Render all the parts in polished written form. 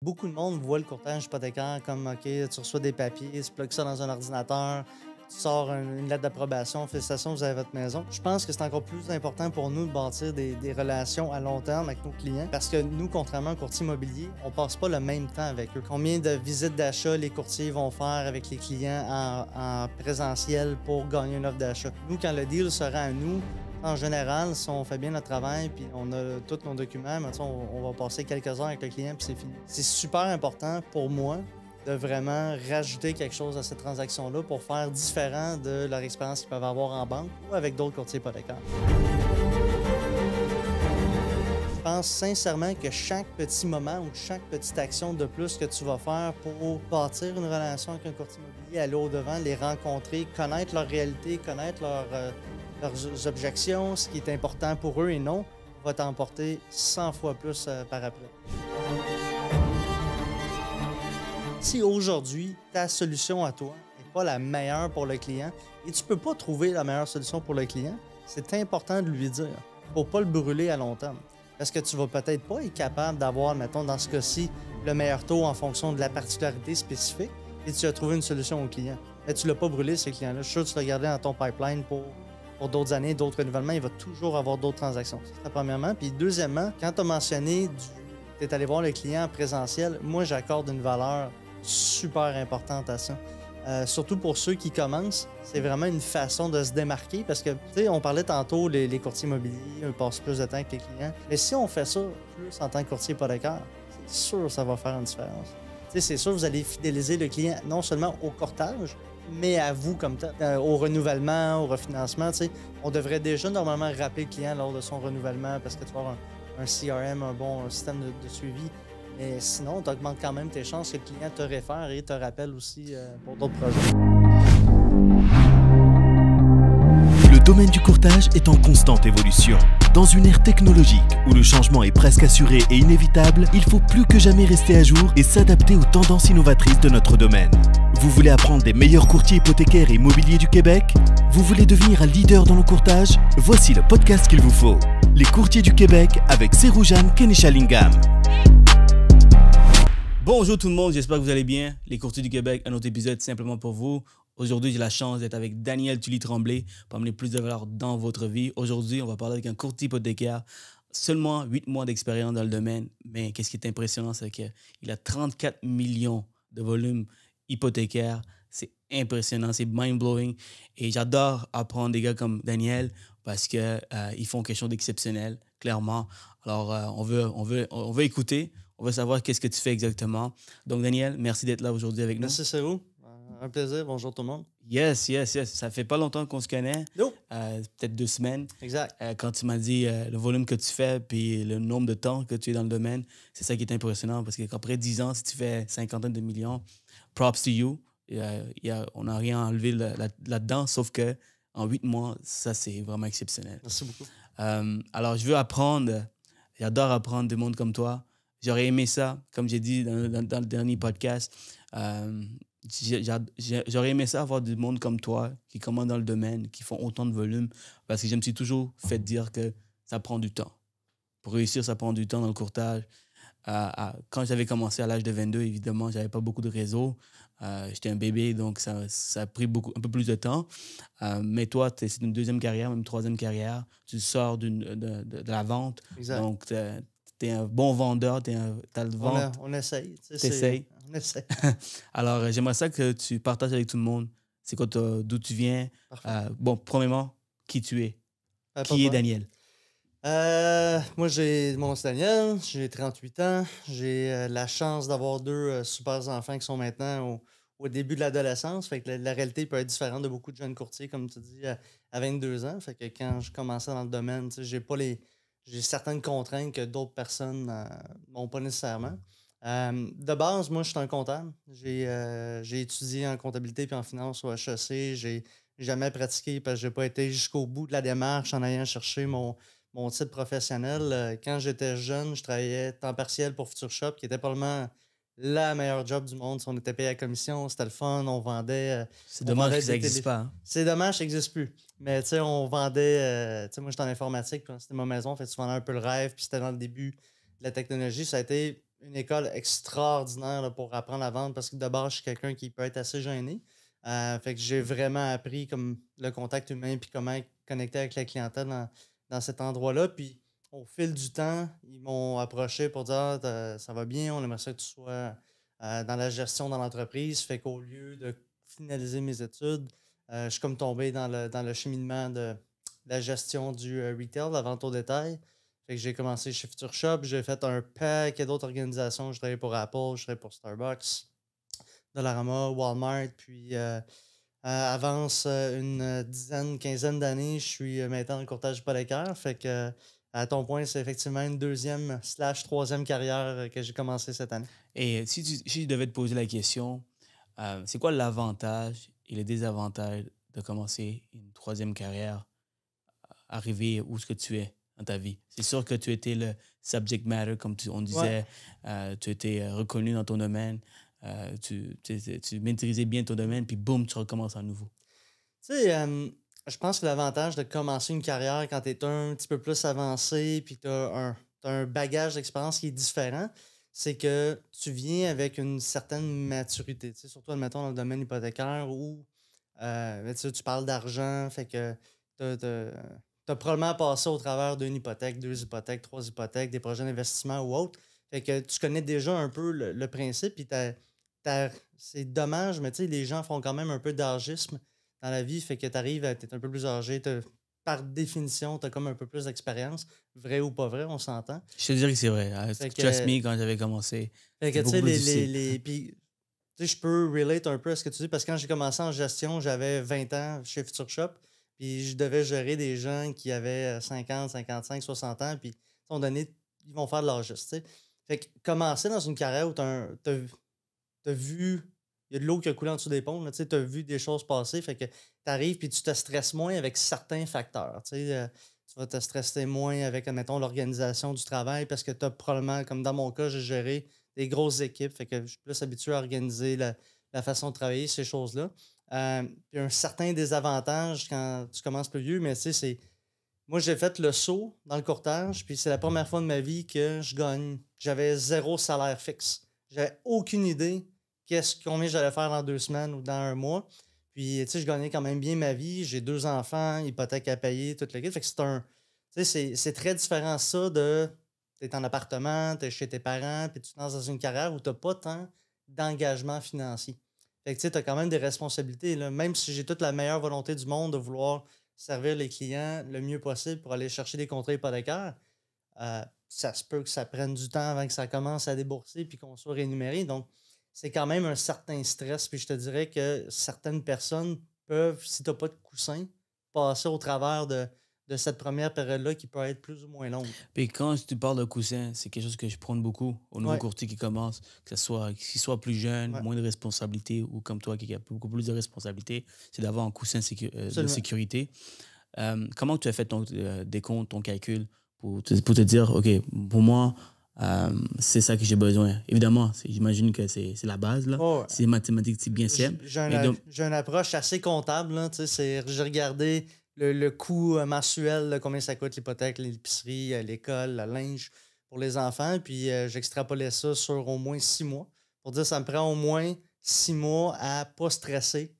Beaucoup de monde voit le courtage hypothécaire comme, OK, tu reçois des papiers, tu plugues ça dans un ordinateur, tu sors une lettre d'approbation, félicitations, vous avez votre maison. Je pense que c'est encore plus important pour nous de bâtir des relations à long terme avec nos clients parce que nous, contrairement aux courtiers immobiliers, on passe pas le même temps avec eux. Combien de visites d'achat les courtiers vont faire avec les clients en présentiel pour gagner une offre d'achat? Nous, quand le deal sera à nous, en général, si on fait bien notre travail puis on a tous nos documents, mais on va passer quelques heures avec le client puis c'est fini. C'est super important pour moi de vraiment rajouter quelque chose à cette transaction-là pour faire différent de leur expérience qu'ils peuvent avoir en banque ou avec d'autres courtiers hypothécaires. Je pense sincèrement que chaque petit moment ou chaque petite action de plus que tu vas faire pour bâtir une relation avec un courtier immobilier, aller au-devant, les rencontrer, connaître leur réalité, connaître leurs objections, ce qui est important pour eux et non, va t'emporter 100 fois plus par après. Si aujourd'hui, ta solution à toi n'est pas la meilleure pour le client et tu ne peux pas trouver la meilleure solution pour le client, c'est important de lui dire pour ne pas le brûler à long terme. Parce que tu vas peut-être pas être capable d'avoir, mettons, dans ce cas-ci, le meilleur taux en fonction de la particularité spécifique et tu as trouvé une solution au client. Mais tu ne l'as pas brûlé, ce client-là. Je suis sûr que tu l'as gardé dans ton pipeline pour d'autres années, d'autres renouvellements. Il va toujours avoir d'autres transactions. C'est premièrement. Puis deuxièmement, quand tu as mentionné tu es allé voir le client en présentiel, moi, j'accorde une valeur super importante à ça. Surtout pour ceux qui commencent, c'est vraiment une façon de se démarquer parce que, tu sais, on parlait tantôt, les courtiers immobiliers, on passe plus de temps avec les clients. Mais si on fait ça plus en tant que courtier hypothécaire, c'est sûr que ça va faire une différence. Tu sais, c'est sûr que vous allez fidéliser le client non seulement au courtage, mais à vous comme tel, au renouvellement, au refinancement. Tu sais, on devrait déjà normalement rappeler le client lors de son renouvellement parce que tu vas avoir un CRM, un bon système de suivi. Mais sinon, tu augmentes quand même tes chances que le client te réfère et te rappelle aussi pour d'autres projets. Le domaine du courtage est en constante évolution. Dans une ère technologique où le changement est presque assuré et inévitable, il faut plus que jamais rester à jour et s'adapter aux tendances innovatrices de notre domaine. Vous voulez apprendre des meilleurs courtiers hypothécaires et immobiliers du Québec? Vous voulez devenir un leader dans le courtage? Voici le podcast qu'il vous faut. Les courtiers du Québec avec Seroujane Kenishalingam. Bonjour tout le monde, j'espère que vous allez bien. Les courtiers du Québec, un autre épisode simplement pour vous. Aujourd'hui, j'ai la chance d'être avec Daniel Tully-Tremblay pour amener plus de valeur dans votre vie. Aujourd'hui, on va parler avec un courtier hypothécaire. Seulement 8 mois d'expérience dans le domaine. Mais qu'est-ce qui est impressionnant, c'est qu'il a 34 millions de volume hypothécaire. C'est impressionnant, c'est mind-blowing. Et j'adore apprendre des gars comme Daniel parce qu'ils font quelque chose d'exceptionnel, clairement. Alors, on veut écouter. On veut savoir qu'est-ce que tu fais exactement. Donc, Daniel, merci d'être là aujourd'hui avec nous. Merci, Serou. Un plaisir. Bonjour tout le monde. Yes. Ça fait pas longtemps qu'on se connaît. Non. Peut-être 2 semaines. Exact. Quand tu m'as dit le volume que tu fais puis le nombre de temps que tu es dans le domaine, c'est ça qui est impressionnant parce qu'après 10 ans, si tu fais 50 de millions, props to you. On n'a rien à enlever là-dedans, sauf que en 8 mois, ça, c'est vraiment exceptionnel. Merci beaucoup. Alors, je veux apprendre. J'adore apprendre des mondes comme toi. J'aurais aimé ça, comme j'ai dit dans le dernier podcast. J'aurais aimé ça avoir du monde comme toi qui commandent dans le domaine, qui font autant de volume, parce que je me suis toujours fait dire que ça prend du temps. Pour réussir, ça prend du temps dans le courtage. Quand j'avais commencé à l'âge de 22, évidemment, je n'avais pas beaucoup de réseau. J'étais un bébé, donc ça a pris un peu plus de temps. Mais toi, c'est une deuxième carrière, même une troisième carrière. Tu sors de la vente. Exact. Donc, tu es un bon vendeur, t'as le vent. On essaye. T'essayes. On essaye. Alors, j'aimerais ça que tu partages avec tout le monde. C'est quoi, d'où tu viens? Bon, premièrement, qui tu es? Qui est Daniel? Moi, mon nom c'est Daniel, j'ai 38 ans. J'ai la chance d'avoir 2 super enfants qui sont maintenant au début de l'adolescence. Fait que la réalité peut être différente de beaucoup de jeunes courtiers, comme tu dis, à 22 ans. Fait que quand je commençais dans le domaine, j'ai certaines contraintes que d'autres personnes n'ont pas nécessairement. De base, moi, je suis un comptable. J'ai étudié en comptabilité et en finance au HEC. J'ai jamais pratiqué parce que je n'ai pas été jusqu'au bout de la démarche en allant chercher mon titre professionnel. Quand j'étais jeune, je travaillais temps partiel pour Future Shop, qui était probablement la meilleure job du monde. Si on était payé à commission, c'était le fun, on vendait. C'est dommage que ça n'existe pas. Hein? C'est dommage que ça n'existe plus. Mais tu sais, on vendait. Tu sais, moi, j'étais en informatique, puis c'était ma maison, fait que tu vendais un peu le rêve, puis c'était dans le début de la technologie. Ça a été une école extraordinaire là, pour apprendre à vendre parce que de base, je suis quelqu'un qui peut être assez gêné. Fait que j'ai vraiment appris comme le contact humain puis comment connecter avec la clientèle dans cet endroit-là. Puis au fil du temps, ils m'ont approché pour dire ça va bien, on aimerait ça que tu sois dans la gestion dans l'entreprise. Fait qu'au lieu de finaliser mes études, je suis comme tombé dans le cheminement de la gestion du retail, la vente au détail. Fait que j'ai commencé chez Future Shop, j'ai fait un paquet d'autres organisations. Je travaillais pour Apple, je travaillais pour Starbucks, Dollarama, Walmart, puis avance une dizaine, quinzaine d'années, je suis maintenant dans le courtage hypothécaire. Fait que à ton point, c'est effectivement une deuxième slash troisième carrière que j'ai commencé cette année. Et si je devais te poser la question, c'est quoi l'avantage et le désavantage de commencer une troisième carrière, arriver où est-ce que tu es dans ta vie? C'est sûr que tu étais le subject matter, comme on disait, tu étais reconnu dans ton domaine, tu maîtrisais bien ton domaine, puis boum, tu recommences à nouveau. Tu sais, je pense que l'avantage de commencer une carrière quand tu es un petit peu plus avancé puis tu as un bagage d'expérience qui est différent, c'est que tu viens avec une certaine maturité. Tu sais, surtout, admettons, dans le domaine hypothécaire où tu sais, tu parles d'argent, fait que tu as probablement passé au travers d'une hypothèque, deux hypothèques, trois hypothèques, des projets d'investissement ou autres. Fait que tu connais déjà un peu le principe, puis c'est dommage, mais tu sais, les gens font quand même un peu d'âgisme dans la vie, fait que tu arrives, tu es un peu plus âgé, par définition, tu as comme un peu plus d'expérience. Vrai ou pas vrai, on s'entend. Je te dirais que c'est vrai. Fait Trust que, me, quand j'avais commencé, fait que c'est tu beaucoup sais, plus difficile. puis, tu sais, je peux relate un peu à ce que tu dis, parce que quand j'ai commencé en gestion, j'avais 20 ans chez Future Shop, puis je devais gérer des gens qui avaient 50, 55, 60 ans, puis, à un moment donné, ils vont faire de l'âgisme, tu sais. Fait que commencer dans une carrière où t'as vu, il y a de l'eau qui a coulé en dessous des ponts, tu as vu des choses passer, fait que tu arrives puis tu te stresses moins avec certains facteurs. Tu vas te stresser moins avec, admettons, l'organisation du travail parce que tu as probablement, comme dans mon cas, j'ai géré des grosses équipes, fait que je suis plus habitué à organiser la façon de travailler, ces choses-là. Puis un certain désavantage quand tu commences plus vieux, mais tu sais, c'est. Moi, j'ai fait le saut dans le courtage, puis c'est la première fois de ma vie que je gagne. J'avais zéro salaire fixe. J'avais aucune idée combien j'allais faire dans 2 semaines ou dans un mois. Puis, tu sais, je gagnais quand même bien ma vie. J'ai 2 enfants, hypothèque à payer, toute la kit. Fait que tu sais, c'est très différent ça de. T'es en appartement, t'es chez tes parents, puis tu te lances dans une carrière où t'as pas tant d'engagement financier. Fait que tu sais, t'as quand même des responsabilités, là. Même si j'ai toute la meilleure volonté du monde de vouloir servir les clients le mieux possible pour aller chercher des contrats hypothécaires, ça se peut que ça prenne du temps avant que ça commence à débourser puis qu'on soit rémunéré. Donc, c'est quand même un certain stress. Puis je te dirais que certaines personnes peuvent, si tu n'as pas de coussin, passer au travers de cette première période-là qui peut être plus ou moins longue. Puis quand tu parles de coussin, c'est quelque chose que je prône beaucoup aux nouveaux Ouais, courtiers qui commencent, que ce soit qu'ils soient plus jeunes, ouais, moins de responsabilités, ou comme toi qui a beaucoup plus de responsabilités, c'est d'avoir un coussin de absolument. sécurité. Comment tu as fait ton décompte, ton calcul pour te dire, OK, pour moi, c'est ça que j'ai besoin. Évidemment, j'imagine que c'est la base, là. Ouais, ouais. C'est mathématiques, c'est bien simple. Mais donc, J'ai une approche assez comptable. Là, tu sais, j'ai regardé le coût mensuel, là, combien ça coûte l'hypothèque, l'épicerie, l'école, le linge pour les enfants. Puis j'extrapolais ça sur au moins 6 mois. Pour dire ça me prend au moins 6 mois à ne pas stresser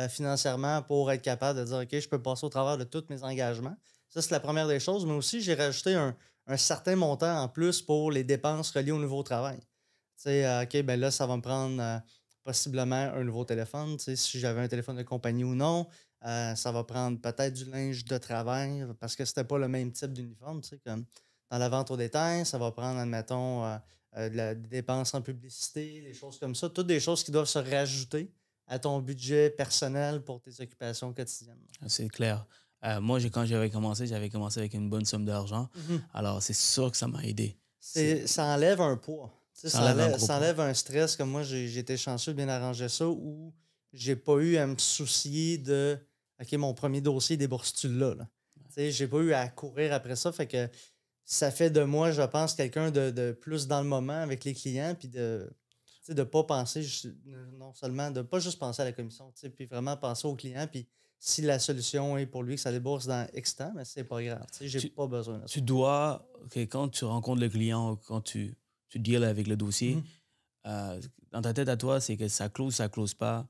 financièrement pour être capable de dire OK, je peux passer au travers de tous mes engagements. Ça, c'est la première des choses. Mais aussi, j'ai rajouté un certain montant en plus pour les dépenses reliées au nouveau travail. Tu sais, OK, ben là, ça va me prendre possiblement un nouveau téléphone, tu sais, si j'avais un téléphone de compagnie ou non. Ça va prendre peut-être du linge de travail parce que c'était pas le même type d'uniforme, tu sais, comme dans la vente au détail. Ça va prendre, admettons, des dépenses en publicité, des choses comme ça. Toutes des choses qui doivent se rajouter à ton budget personnel pour tes occupations quotidiennes. c'est clair. Moi, quand j'avais commencé avec une bonne somme d'argent. Mhm. Alors, c'est sûr que ça m'a aidé. Ça enlève un poids. Tu sais, Ça enlève un gros ça poids. enlève un stress. Comme moi, j'ai été chanceux de bien arranger ça où j'ai pas eu à me soucier de OK, mon premier dossier débourse-tu là? Tu sais, j'ai pas eu à courir après ça. Fait que ça fait de moi, je pense, quelqu'un de plus dans le moment avec les clients, puis tu sais, de pas penser non seulement, de pas juste penser à la commission, tu sais, puis vraiment penser au client. Puis si la solution est pour lui que ça débourse dans X temps, mais c'est pas grave. Tu sais, j'ai Tu, pas besoin de ça. tu dois, OK, quand tu rencontres le client, quand tu tu deals avec le dossier. Mhm. Dans ta tête à toi, c'est que ça close pas,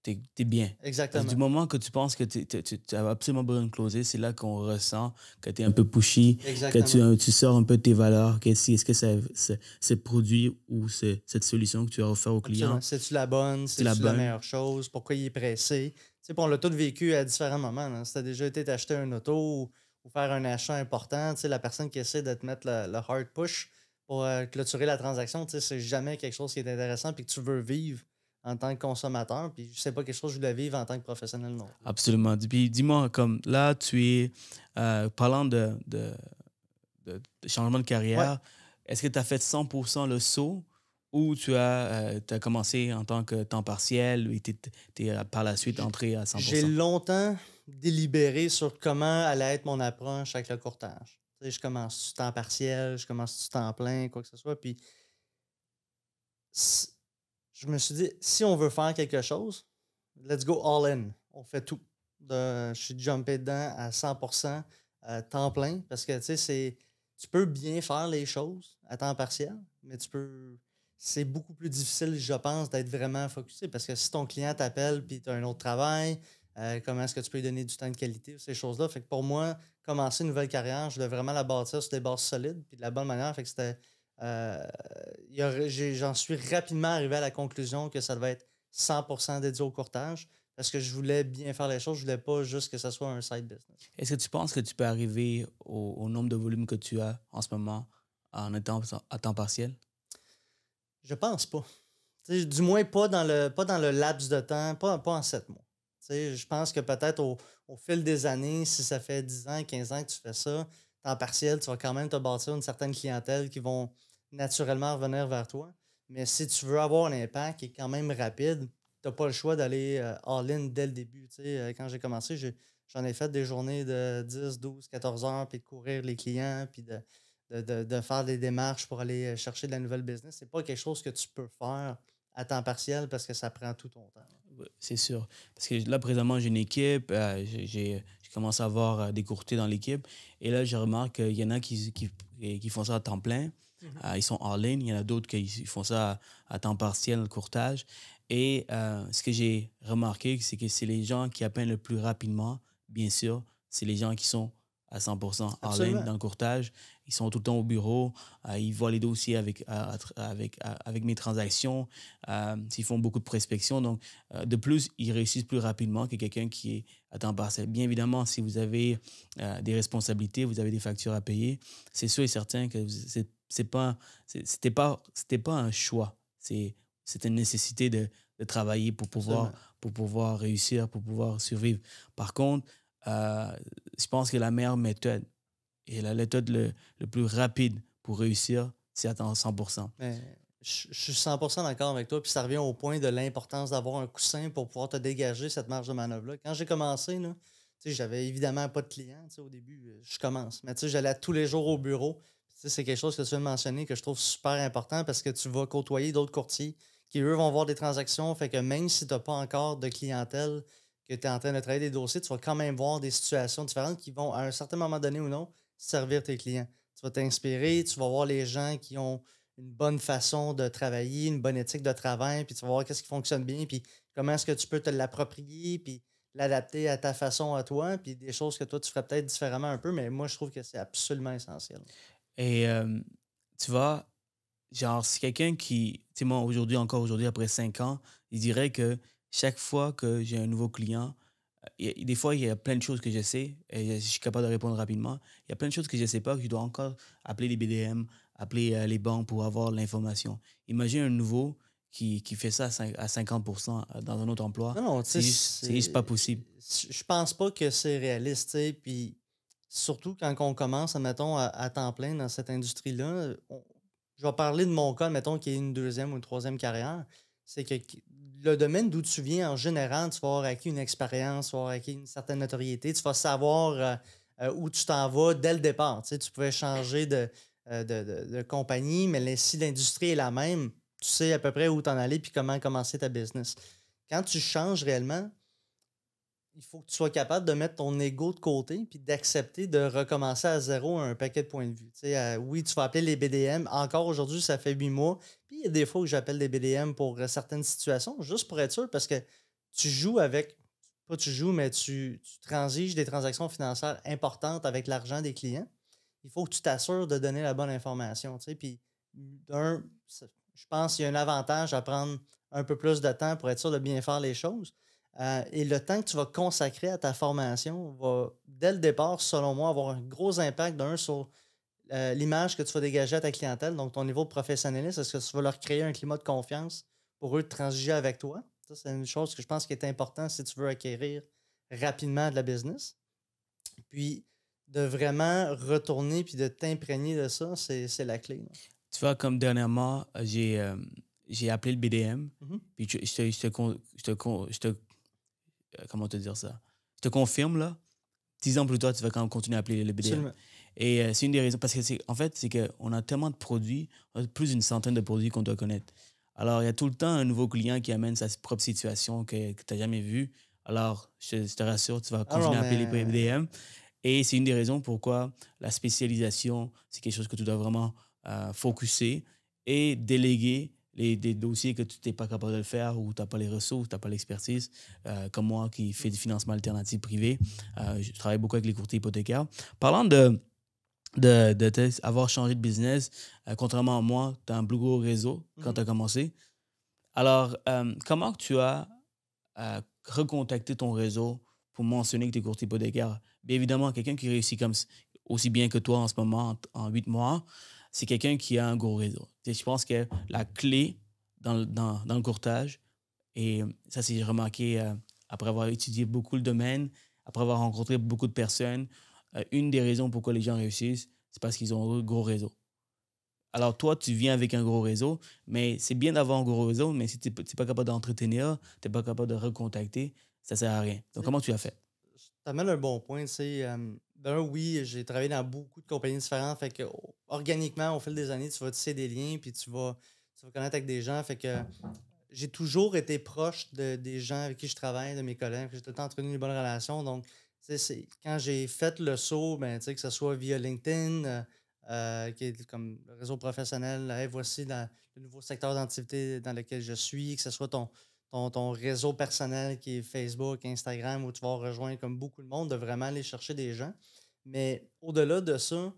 t'es bien. Parce que Exactement. du moment que tu penses que tu as absolument besoin de closer, c'est là qu'on ressent que tu es un peu pushy, que Exactement. tu sors un peu de tes valeurs, que est-ce que ce produit ou cette solution que tu as offert au client, Absolument. C'est-tu la bonne? c'est la C'est-tu la bonne. meilleure chose? Pourquoi il est pressé? Tu sais, puis on l'a tous vécu à différents moments. Hein. Si tu as déjà été t'acheter un auto ou faire un achat important, tu sais, la personne qui essaie de te mettre le hard push pour clôturer la transaction, tu sais, c'est jamais quelque chose qui est intéressant puis que tu veux vivre en tant que consommateur. Puis c'est pas quelque chose que je voulais vivre en tant que professionnel non plus. Absolument. Puis dis-moi, comme là, tu es, parlant de changement de Ouais. carrière, est-ce que tu as fait 100% le saut ou tu as commencé en tant que temps partiel et tu es par la suite entré à J'ai 100%? longtemps délibéré sur comment allait être mon approche avec le courtage. Tu sais, je commence du temps partiel, je commence du temps plein, quoi que ce soit. Puis si- je me suis dit, si on veut faire quelque chose, let's go all in. On fait tout. Je suis jumpé dedans à 100% temps plein parce que tu sais, tu peux bien faire les choses à temps partiel, mais c'est beaucoup plus difficile, je pense, d'être vraiment focusé parce que si ton client t'appelle puis tu as un autre travail, comment est-ce que tu peux lui donner du temps de qualité, ces choses-là. Fait que pour moi, commencer une nouvelle carrière, je voulais vraiment la bâtir sur des bases solides puis de la bonne manière. Fait que c'était. euh, J'en suis rapidement arrivé à la conclusion que ça devait être 100% dédié au courtage parce que je voulais bien faire les choses. Je voulais pas juste que ça soit un side business. Est-ce que tu penses que tu peux arriver au nombre de volumes que tu as en ce moment en étant à temps partiel? Je pense pas. Tu sais, du moins pas dans le laps de temps, pas en 7 mois. Tu sais, je pense que peut-être au fil des années, si ça fait 10 ans, 15 ans que tu fais ça, temps partiel, tu vas quand même te bâtir une certaine clientèle qui vont naturellement revenir vers toi. Mais si tu veux avoir un impact qui est quand même rapide, tu n'as pas le choix d'aller all-in dès le début. Tu sais, quand j'ai commencé, j'en ai fait des journées de 10, 12, 14 heures, puis de courir les clients, puis de faire des démarches pour aller chercher de la nouvelle business. C'est pas quelque chose que tu peux faire à temps partiel parce que ça prend tout ton temps. Ouais, c'est sûr. Parce que là, présentement, j'ai une équipe. J'ai commencé à avoir des courtiers dans l'équipe. Et là, je remarque qu'il y en a qui font ça à temps plein. Mhm. Ils sont en ligne. Il y en a d'autres qui font ça à temps partiel, le courtage. Et ce que j'ai remarqué, c'est que c'est les gens qui appellent le plus rapidement, bien sûr. C'est les gens qui sont à 100% en ligne Absolument. dans le courtage. Ils sont tout le temps au bureau. Ils voient les dossiers avec mes transactions. Ils font beaucoup de prospection. Donc, de plus, ils réussissent plus rapidement que quelqu'un qui est à temps partiel. Bien évidemment, si vous avez des responsabilités, vous avez des factures à payer, c'est sûr et certain que c'était pas un choix. C'est une nécessité de travailler Absolument. pour pouvoir réussir, pour pouvoir survivre. Par contre, je pense que la meilleure méthode et la méthode le plus rapide pour réussir, c'est à temps 100%. Mais je suis 100% d'accord avec toi. Puis ça revient au point de l'importance d'avoir un coussin pour pouvoir te dégager cette marge de manœuvre-là. Quand j'ai commencé, là, tu sais, j'avais évidemment pas de clients. Tu sais, au début, je commence. Mais tu sais, j'allais tous les jours au bureau. Tu sais, c'est quelque chose que tu viens de mentionner que je trouve super important parce que tu vas côtoyer d'autres courtiers qui, eux, vont voir des transactions. Fait que même si tu n'as pas encore de clientèle, que tu es en train de travailler des dossiers, tu vas quand même voir des situations différentes qui vont, à un certain moment donné ou non, servir tes clients. Tu vas t'inspirer, tu vas voir les gens qui ont une bonne façon de travailler, une bonne éthique de travail, puis tu vas voir qu'est-ce qui fonctionne bien, puis comment est-ce que tu peux te l'approprier, puis l'adapter à ta façon à toi, puis des choses que toi, tu ferais peut-être différemment un peu, mais moi, je trouve que c'est absolument essentiel. Et tu vois, genre, c'est quelqu'un qui, tu sais, moi, encore aujourd'hui, après 5 ans, il dirait que chaque fois que j'ai un nouveau client, des fois, il y a plein de choses que je sais et je suis capable de répondre rapidement. Il y a plein de choses que je ne sais pas, que je dois encore appeler les BDM, appeler les banques pour avoir l'information. Imagine un nouveau qui fait ça à 50% dans un autre emploi. Non, non, tu sais, C'est juste pas possible. je pense pas que c'est réaliste, tu sais, puis surtout quand on commence, admettons, à temps plein dans cette industrie-là, je vais parler de mon cas, mettons, qui est une deuxième ou une troisième carrière, c'est que le domaine d'où tu viens, en général, tu vas avoir acquis une expérience, tu vas avoir acquis une certaine notoriété, tu vas savoir où tu t'en vas dès le départ, tu sais, tu pouvais changer de compagnie, mais si l'industrie est la même, tu sais à peu près où t'en aller puis comment commencer ta business. Quand tu changes réellement, il faut que tu sois capable de mettre ton ego de côté puis d'accepter de recommencer à zéro un paquet de points de vue. Oui, tu vas appeler les BDM. Encore aujourd'hui, ça fait 8 mois. Puis il y a des fois que j'appelle des BDM pour certaines situations, juste pour être sûr, parce que tu joues avec, pas tu joues, mais tu transiges des transactions financières importantes avec l'argent des clients. Il faut que tu t'assures de donner la bonne information. Puis je pense qu'il y a un avantage à prendre un peu plus de temps pour être sûr de bien faire les choses. Et le temps que tu vas consacrer à ta formation va, dès le départ, selon moi, avoir un gros impact sur l'image que tu vas dégager à ta clientèle, donc ton niveau de professionnalisme. Est-ce que tu vas leur créer un climat de confiance pour eux de transiger avec toi? Ça, c'est une chose que je pense qui est importante si tu veux acquérir rapidement de la business. Puis, de vraiment retourner puis de t'imprégner de ça, c'est la clé. Là. Tu vois, comme dernièrement, j'ai appelé le BDM, puis comment te dire ça? Je te confirme, là, 10 ans plus tard, tu vas quand même continuer à appeler le BDM. Absolument. Et c'est une des raisons, parce que c'est qu'on a tellement de produits, on a plus d'une centaine de produits qu'on doit connaître. Alors, il y a tout le temps un nouveau client qui amène sa propre situation que tu n'as jamais vue. Alors, je te rassure, tu vas continuer à appeler les BDM. Et c'est une des raisons pourquoi la spécialisation, c'est quelque chose que tu dois vraiment focusser et déléguer des dossiers que tu n'es pas capable de le faire ou tu n'as pas les ressources, tu n'as pas l'expertise, comme moi qui fais du financement alternatif privé. Je travaille beaucoup avec les courtiers hypothécaires. Parlant avoir changé de business, contrairement à moi, tu as un plus gros réseau quand tu as commencé. Alors, comment tu as recontacté ton réseau pour mentionner que tu es courtier hypothécaire? Bien évidemment, quelqu'un qui réussit aussi bien que toi en ce moment, en 8 mois, c'est quelqu'un qui a un gros réseau. Je pense que la clé dans le courtage, et ça c'est remarqué après avoir étudié beaucoup le domaine, après avoir rencontré beaucoup de personnes, une des raisons pourquoi les gens réussissent, c'est parce qu'ils ont un gros réseau. Alors toi, tu viens avec un gros réseau, mais c'est bien d'avoir un gros réseau, mais si tu n'es pas capable d'entretenir, tu n'es pas capable de recontacter, ça ne sert à rien. Donc comment tu as fait? Tu amènes un bon point. Oui, j'ai travaillé dans beaucoup de compagnies différentes. Fait que organiquement, au fil des années, tu vas tisser des liens puis tu vas connecter avec des gens. Fait que j'ai toujours été proche des gens avec qui je travaille, de mes collègues. J'ai tout le temps entretenu une bonne relation. Donc, quand j'ai fait le saut, que ce soit via LinkedIn, qui est comme le réseau professionnel, hey, voici le nouveau secteur d'activité dans lequel je suis, que ce soit ton réseau personnel qui est Facebook, Instagram, où tu vas rejoindre comme beaucoup de monde, de vraiment aller chercher des gens. Mais au-delà de ça,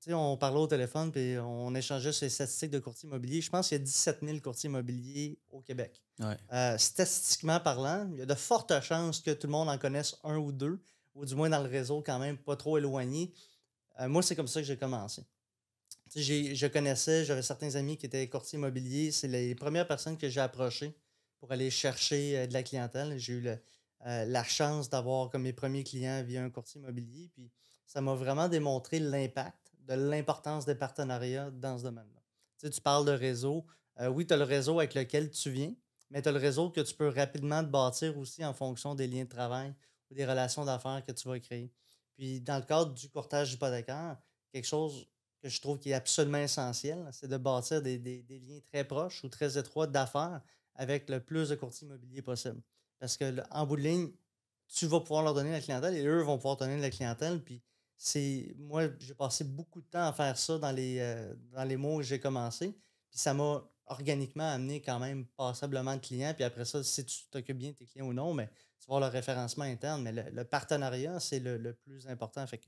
on parlait au téléphone et on échangeait sur les statistiques de courtiers immobiliers. Je pense qu'il y a 17 000 courtiers immobiliers au Québec. Ouais. Statistiquement parlant, il y a de fortes chances que tout le monde en connaisse un ou deux, ou du moins dans le réseau quand même pas trop éloigné. Moi, c'est comme ça que j'ai commencé. J'avais certains amis qui étaient courtiers immobiliers. C'est les premières personnes que j'ai approchées pour aller chercher de la clientèle. J'ai eu la chance d'avoir comme mes premiers clients via un courtier immobilier. Puis ça m'a vraiment démontré l'impact de l'importance des partenariats dans ce domaine-là. Tu parles de réseau. Oui, tu as le réseau avec lequel tu viens, mais tu as le réseau que tu peux rapidement te bâtir aussi en fonction des liens de travail ou des relations d'affaires que tu vas créer. Puis dans le cadre du courtage hypothécaire, quelque chose que je trouve qui est absolument essentiel, c'est de bâtir des liens très proches ou très étroits d'affaires avec le plus de courtiers immobiliers possible. Parce que en bout de ligne, tu vas pouvoir leur donner la clientèle et eux vont pouvoir te donner la clientèle. Puis moi, j'ai passé beaucoup de temps à faire ça dans les mois où j'ai commencé. Puis ça m'a organiquement amené quand même passablement de clients. Puis après ça, si tu t'occupes bien de tes clients ou non, mais tu vas avoir le référencement interne. Mais le partenariat, c'est le plus important. Fait que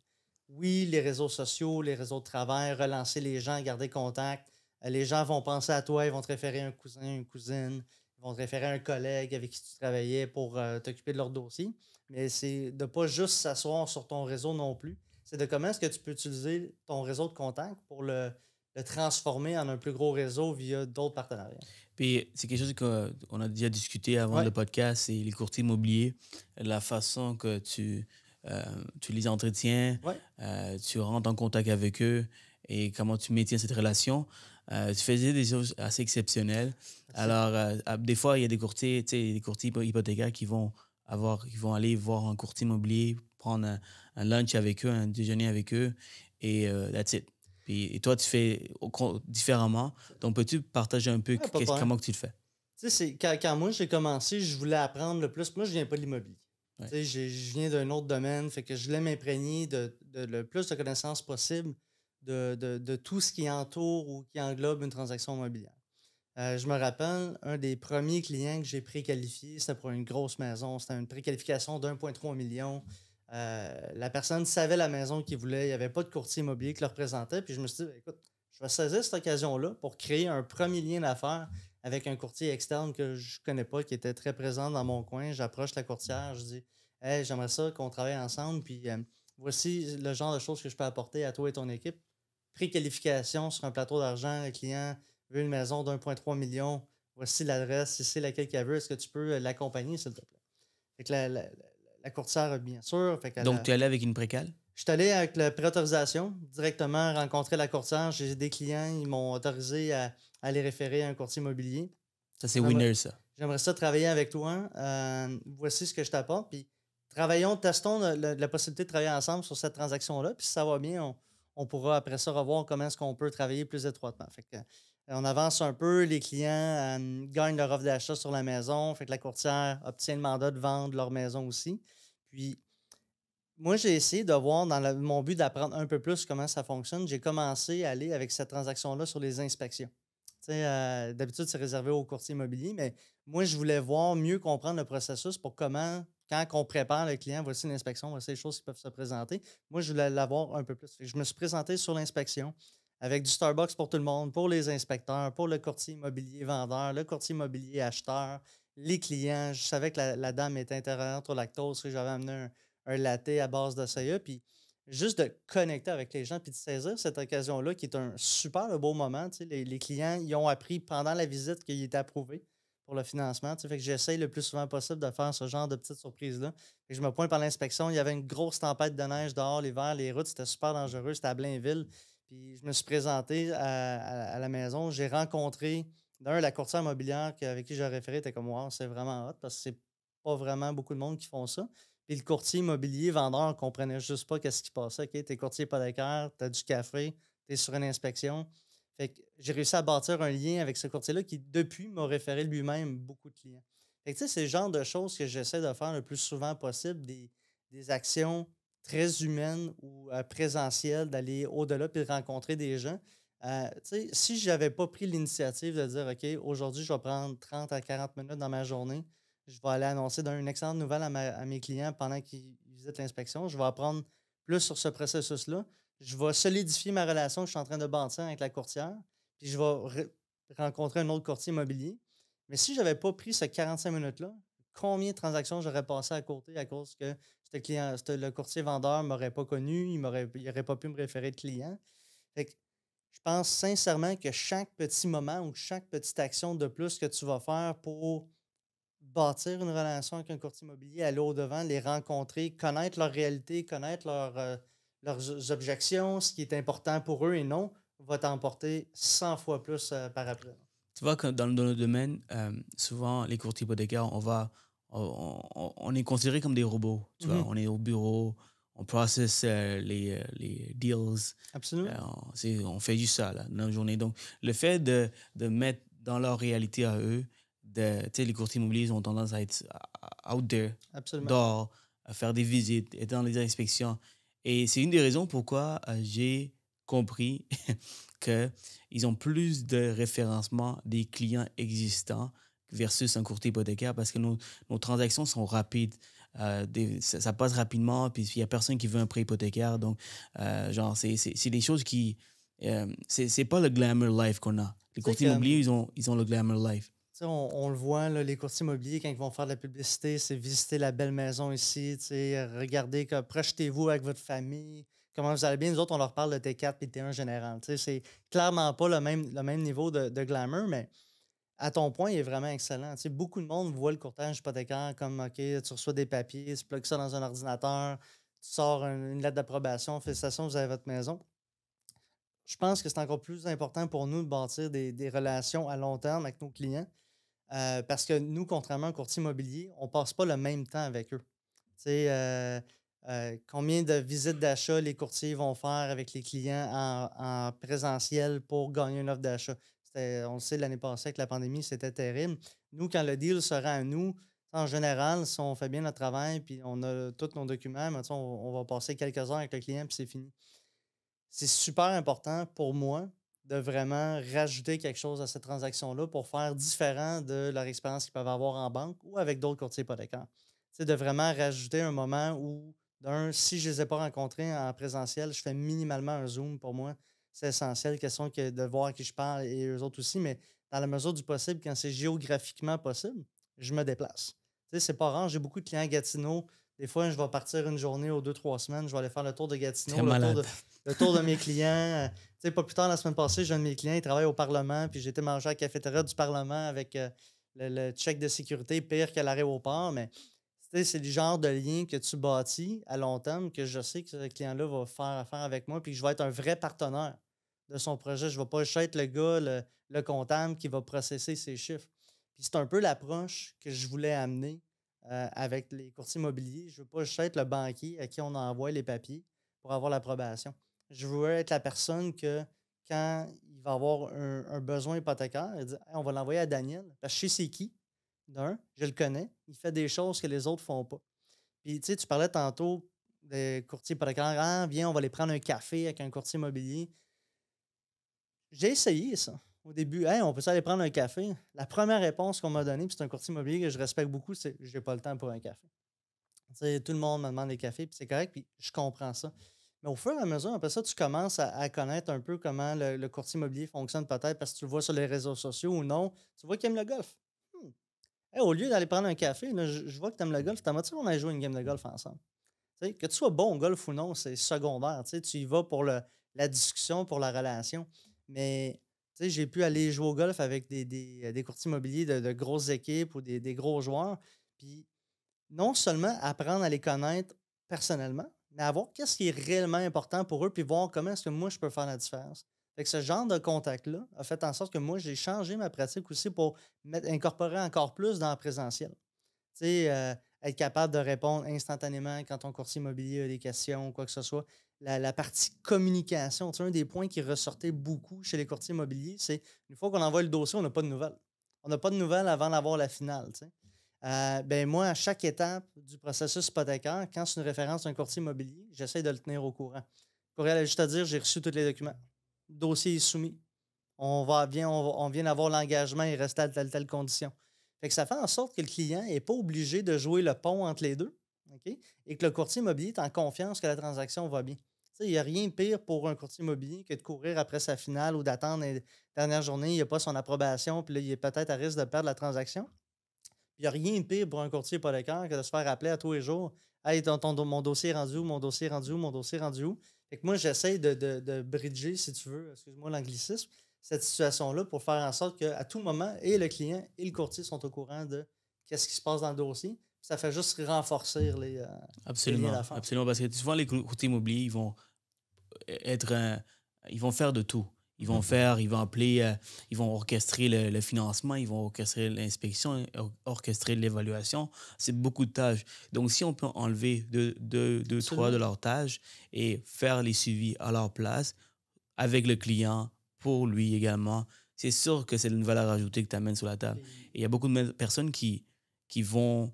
oui, les réseaux sociaux, les réseaux de travail, relancer les gens, garder contact. Les gens vont penser à toi, ils vont te référer un cousin, une cousine, ils vont te référer un collègue avec qui tu travaillais pour t'occuper de leur dossier. Mais c'est de ne pas juste s'asseoir sur ton réseau non plus. C'est de comment est-ce que tu peux utiliser ton réseau de contacts pour le transformer en un plus gros réseau via d'autres partenariats. Puis c'est quelque chose qu'on a déjà discuté avant le podcast, c'est les courtiers immobiliers, la façon que tu les entretiens, tu rentres en contact avec eux et comment tu maintiens cette relation. Tu faisais des choses assez exceptionnelles. Merci. Alors, des fois, il y a des courtiers hypothécaires qui vont aller voir un courtier immobilier, prendre un lunch avec eux, un déjeuner avec eux, et that's it. Et toi, tu fais différemment. Donc, peux-tu partager un peu comment tu le fais? Tu sais, quand moi j'ai commencé, je voulais apprendre le plus. Moi, je viens pas de l'immobilier. Ouais. Tu sais, je viens d'un autre domaine, fait que je voulais m'imprégner de le plus de connaissances possible de tout ce qui entoure ou qui englobe une transaction immobilière. Je me rappelle, un des premiers clients que j'ai préqualifié, c'était pour une grosse maison. C'était une préqualification d'1,3 million. La personne savait la maison qu'il voulait. Il n'y avait pas de courtier immobilier qui le représentait. Puis je me suis dit, écoute, je vais saisir cette occasion-là pour créer un premier lien d'affaires avec un courtier externe que je ne connais pas, qui était très présent dans mon coin. J'approche la courtière, je dis, hey, j'aimerais ça qu'on travaille ensemble. Puis voici le genre de choses que je peux apporter à toi et ton équipe. Préqualification sur un plateau d'argent, le client veut une maison d'1,3 million. Voici l'adresse, si c'est laquelle qu'elle veut. Est-ce que tu peux l'accompagner, s'il te plaît? Fait que la courtière, bien sûr. Fait Donc, tu es allé avec une précale? Je suis allé avec la préautorisation, directement rencontrer la courtière. J'ai des clients, ils m'ont autorisé à les référer à un courtier immobilier. Ça, c'est winner, ça. J'aimerais ça travailler avec toi. Voici ce que je t'apporte. Puis travaillons, testons la possibilité de travailler ensemble sur cette transaction-là. Puis si ça va bien, on pourra après ça revoir comment est-ce qu'on peut travailler plus étroitement. Fait que, on avance un peu, les clients gagnent leur offre d'achat sur la maison. Fait que la courtière obtient le mandat de vendre leur maison aussi. Puis moi, j'ai essayé de voir dans mon but d'apprendre un peu plus comment ça fonctionne. J'ai commencé à aller avec cette transaction-là sur les inspections. Tu sais, d'habitude, c'est réservé aux courtiers immobiliers, mais moi, je voulais voir, mieux comprendre le processus pour comment, quand on prépare le client, voici l'inspection, voici les choses qui peuvent se présenter. Moi, je voulais l'avoir un peu plus. Fait que je me suis présenté sur l'inspection avec du Starbucks pour tout le monde, pour les inspecteurs, pour le courtier immobilier vendeur, le courtier immobilier acheteur, les clients. Je savais que la dame était intolérante au lactose, que j'avais amené un latte à base de soya. Puis juste de connecter avec les gens puis de saisir cette occasion-là qui est un super beau moment. Tu sais, les clients, ils ont appris pendant la visite qu'il était approuvé pour le financement. Tu sais, fait que j'essaye le plus souvent possible de faire ce genre de petites surprises-là. Fait que je me pointe par l'inspection. Il y avait une grosse tempête de neige dehors l'hiver. Les routes, c'était super dangereux. C'était à Blainville. Puis je me suis présenté à la maison. J'ai rencontré, la courtière immobilière avec qui j'ai référé était comme, wow, c'est vraiment hot parce que c'est pas vraiment beaucoup de monde qui font ça. Puis le courtier immobilier vendeur ne comprenait juste pas qu'est-ce qui passait. OK, t'es courtier hypothécaire, tu as du café, tu es sur une inspection. Fait que j'ai réussi à bâtir un lien avec ce courtier-là qui, depuis, m'a référé lui-même beaucoup de clients. Fait que tu sais, c'est le genre de choses que j'essaie de faire le plus souvent possible, des actions très humaines ou présentielles, d'aller au-delà puis de rencontrer des gens. Tu sais, si je n'avais pas pris l'initiative de dire, OK, aujourd'hui, je vais prendre 30 à 40 minutes dans ma journée, je vais aller annoncer une excellente nouvelle à mes clients pendant qu'ils visitent l'inspection. Je vais apprendre plus sur ce processus-là. Je vais solidifier ma relation que je suis en train de bâtir avec la courtière. Puis je vais rencontrer un autre courtier immobilier. Mais si je n'avais pas pris ce 45 minutes-là, combien de transactions j'aurais passé à côté à cause que le courtier vendeur ne m'aurait pas connu, il n'aurait pas pu me référer de client. Fait que je pense sincèrement que chaque petit moment ou chaque petite action de plus que tu vas faire pour bâtir une relation avec un courtier immobilier, aller au-devant, les rencontrer, connaître leur réalité, connaître leurs objections, ce qui est important pour eux et non, va t'emporter 100 fois plus par après. Tu vois, dans notre domaine, souvent, les courtiers hypothécaires, on est considérés comme des robots. Tu vois, on est au bureau, on processe les deals. Absolument. On fait juste ça, là, dans la journée. Donc, le fait de mettre dans leur réalité à eux, tu sais, les courtiers immobiliers ils ont tendance à être out there, Absolument. dehors, à faire des visites, être dans les inspections. Et c'est une des raisons pourquoi j'ai compris qu'ils ont plus de référencement des clients existants versus un courtier hypothécaire parce que nos transactions sont rapides. Ça passe rapidement, puis il n'y a personne qui veut un prêt hypothécaire. Donc, genre, c'est des choses qui... c'est pas le glamour life qu'on a. Les courtiers immobiliers, ils ont le glamour life. On le voit, là, les courtiers immobiliers, quand ils vont faire de la publicité, c'est visiter la belle maison ici, regardez, projetez-vous avec votre famille, comment vous allez bien. Nous autres, on leur parle de T4 et T1 général. C'est clairement pas le même niveau de glamour, mais à ton point, il est vraiment excellent. Beaucoup de monde voit le courtage hypothécaire comme, OK, tu reçois des papiers, tu plugues ça dans un ordinateur, tu sors une lettre d'approbation, félicitations, vous avez votre maison. Je pense que c'est encore plus important pour nous de bâtir des relations à long terme avec nos clients. Parce que nous, contrairement au courtier immobilier, on ne passe pas le même temps avec eux. Combien de visites d'achat les courtiers vont faire avec les clients en présentiel pour gagner une offre d'achat? On le sait, l'année passée, avec la pandémie, c'était terrible. Nous, quand le deal se rend à nous, en général, si on fait bien notre travail puis on a tous nos documents, mais on va passer quelques heures avec le client puis c'est fini. C'est super important pour moi de vraiment rajouter quelque chose à cette transaction-là pour faire différent de leur expérience qu'ils peuvent avoir en banque ou avec d'autres courtiers hypothécaires. C'est de vraiment rajouter un moment où, si je ne les ai pas rencontrés en présentiel, je fais minimalement un Zoom pour moi. C'est essentiel, question que de voir à qui je parle et eux autres aussi, mais dans la mesure du possible, quand c'est géographiquement possible, je me déplace. C'est pas rare, j'ai beaucoup de clients à Gatineau. Des fois, je vais partir une journée ou 2, 3 semaines, je vais aller faire le tour de Gatineau, le tour de mes clients. Pas plus tard, la semaine passée, j'ai un de mes clients, il travaille au Parlement, puis j'ai été manger à la cafétéria du Parlement avec le check de sécurité pire qu'à l'aéroport. Mais c'est du genre de lien que tu bâtis à long terme que je sais que ce client-là va faire affaire avec moi, puis que je vais être un vrai partenaire de son projet. Je ne vais pas juste être le gars, le comptable qui va processer ses chiffres. Puis c'est un peu l'approche que je voulais amener avec les courtiers immobiliers. Je ne veux pas juste être le banquier à qui on envoie les papiers pour avoir l'approbation. Je veux être la personne que, quand il va avoir un besoin hypothécaire, il dit hey, on va l'envoyer à Daniel, parce que je sais c'est qui. Je le connais. Il fait des choses que les autres ne font pas. Puis, tu parlais tantôt des courtiers hypothécaires. Ah, viens, on va aller prendre un café avec un courtier immobilier. J'ai essayé ça. Au début, hey, on peut aller prendre un café. La première réponse qu'on m'a donnée, puis c'est un courtier immobilier que je respecte beaucoup, c'est j'ai pas le temps pour un café. Tout le monde me demande des cafés, puis c'est correct, puis je comprends ça. Mais au fur et à mesure, après ça, tu commences à connaître un peu comment le courtier immobilier fonctionne peut-être parce que tu le vois sur les réseaux sociaux ou non. Tu vois qu'il aime le golf. Hey, au lieu d'aller prendre un café, là, je vois que tu aimes le golf. T'aimerais-tu qu'on aille jouer une game de golf ensemble? Que tu sois bon au golf ou non, c'est secondaire. Tu y vas pour la discussion, pour la relation. Mais j'ai pu aller jouer au golf avec des courtiers immobiliers de grosses équipes ou des gros joueurs. Puis non seulement apprendre à les connaître personnellement, mais à voir qu'est-ce qui est réellement important pour eux, puis voir comment est-ce que moi, je peux faire la différence. Fait que ce genre de contact-là a fait en sorte que moi, j'ai changé ma pratique aussi pour incorporer encore plus dans le présentiel. Être capable de répondre instantanément quand ton courtier immobilier a des questions ou quoi que ce soit. La partie communication, un des points qui ressortait beaucoup chez les courtiers immobiliers, c'est une fois qu'on envoie le dossier, on n'a pas de nouvelles. On n'a pas de nouvelles avant d'avoir la finale. Moi, à chaque étape du processus hypothécaire, quand c'est une référence d'un courtier immobilier, j'essaie de le tenir au courant. Pour aller juste à dire, j'ai reçu tous les documents. Le dossier est soumis. On vient d'avoir l'engagement, il reste à telle condition. Fait que ça fait en sorte que le client n'est pas obligé de jouer le pont entre les deux, okay? Et que le courtier immobilier est en confiance que la transaction va bien. Il n'y a rien de pire pour un courtier immobilier que de courir après sa finale ou d'attendre la dernière journée, il n'a pas son approbation, puis là, il est peut-être à risque de perdre la transaction. Il n'y a rien de pire pour un courtier hypothécaire que de se faire appeler à tous les jours. Hey, mon dossier est rendu où, mon dossier est rendu où, mon dossier est rendu où. Fait que moi, j'essaie de bridger, si tu veux, excuse-moi l'anglicisme, cette situation-là pour faire en sorte qu'à tout moment, et le client et le courtier sont au courant de qu'est-ce qui se passe dans le dossier. Ça fait juste renforcer les liens d'affaires. Absolument, parce que souvent, les courtiers immobiliers, ils vont faire de tout. Ils vont appeler, ils vont orchestrer le financement, ils vont orchestrer l'inspection, orchestrer l'évaluation. C'est beaucoup de tâches. Donc, si on peut enlever deux, trois de leurs tâches et faire les suivis à leur place, avec le client, pour lui également, c'est sûr que c'est une valeur ajoutée que tu amènes sur la table. Et il y a beaucoup de personnes qui vont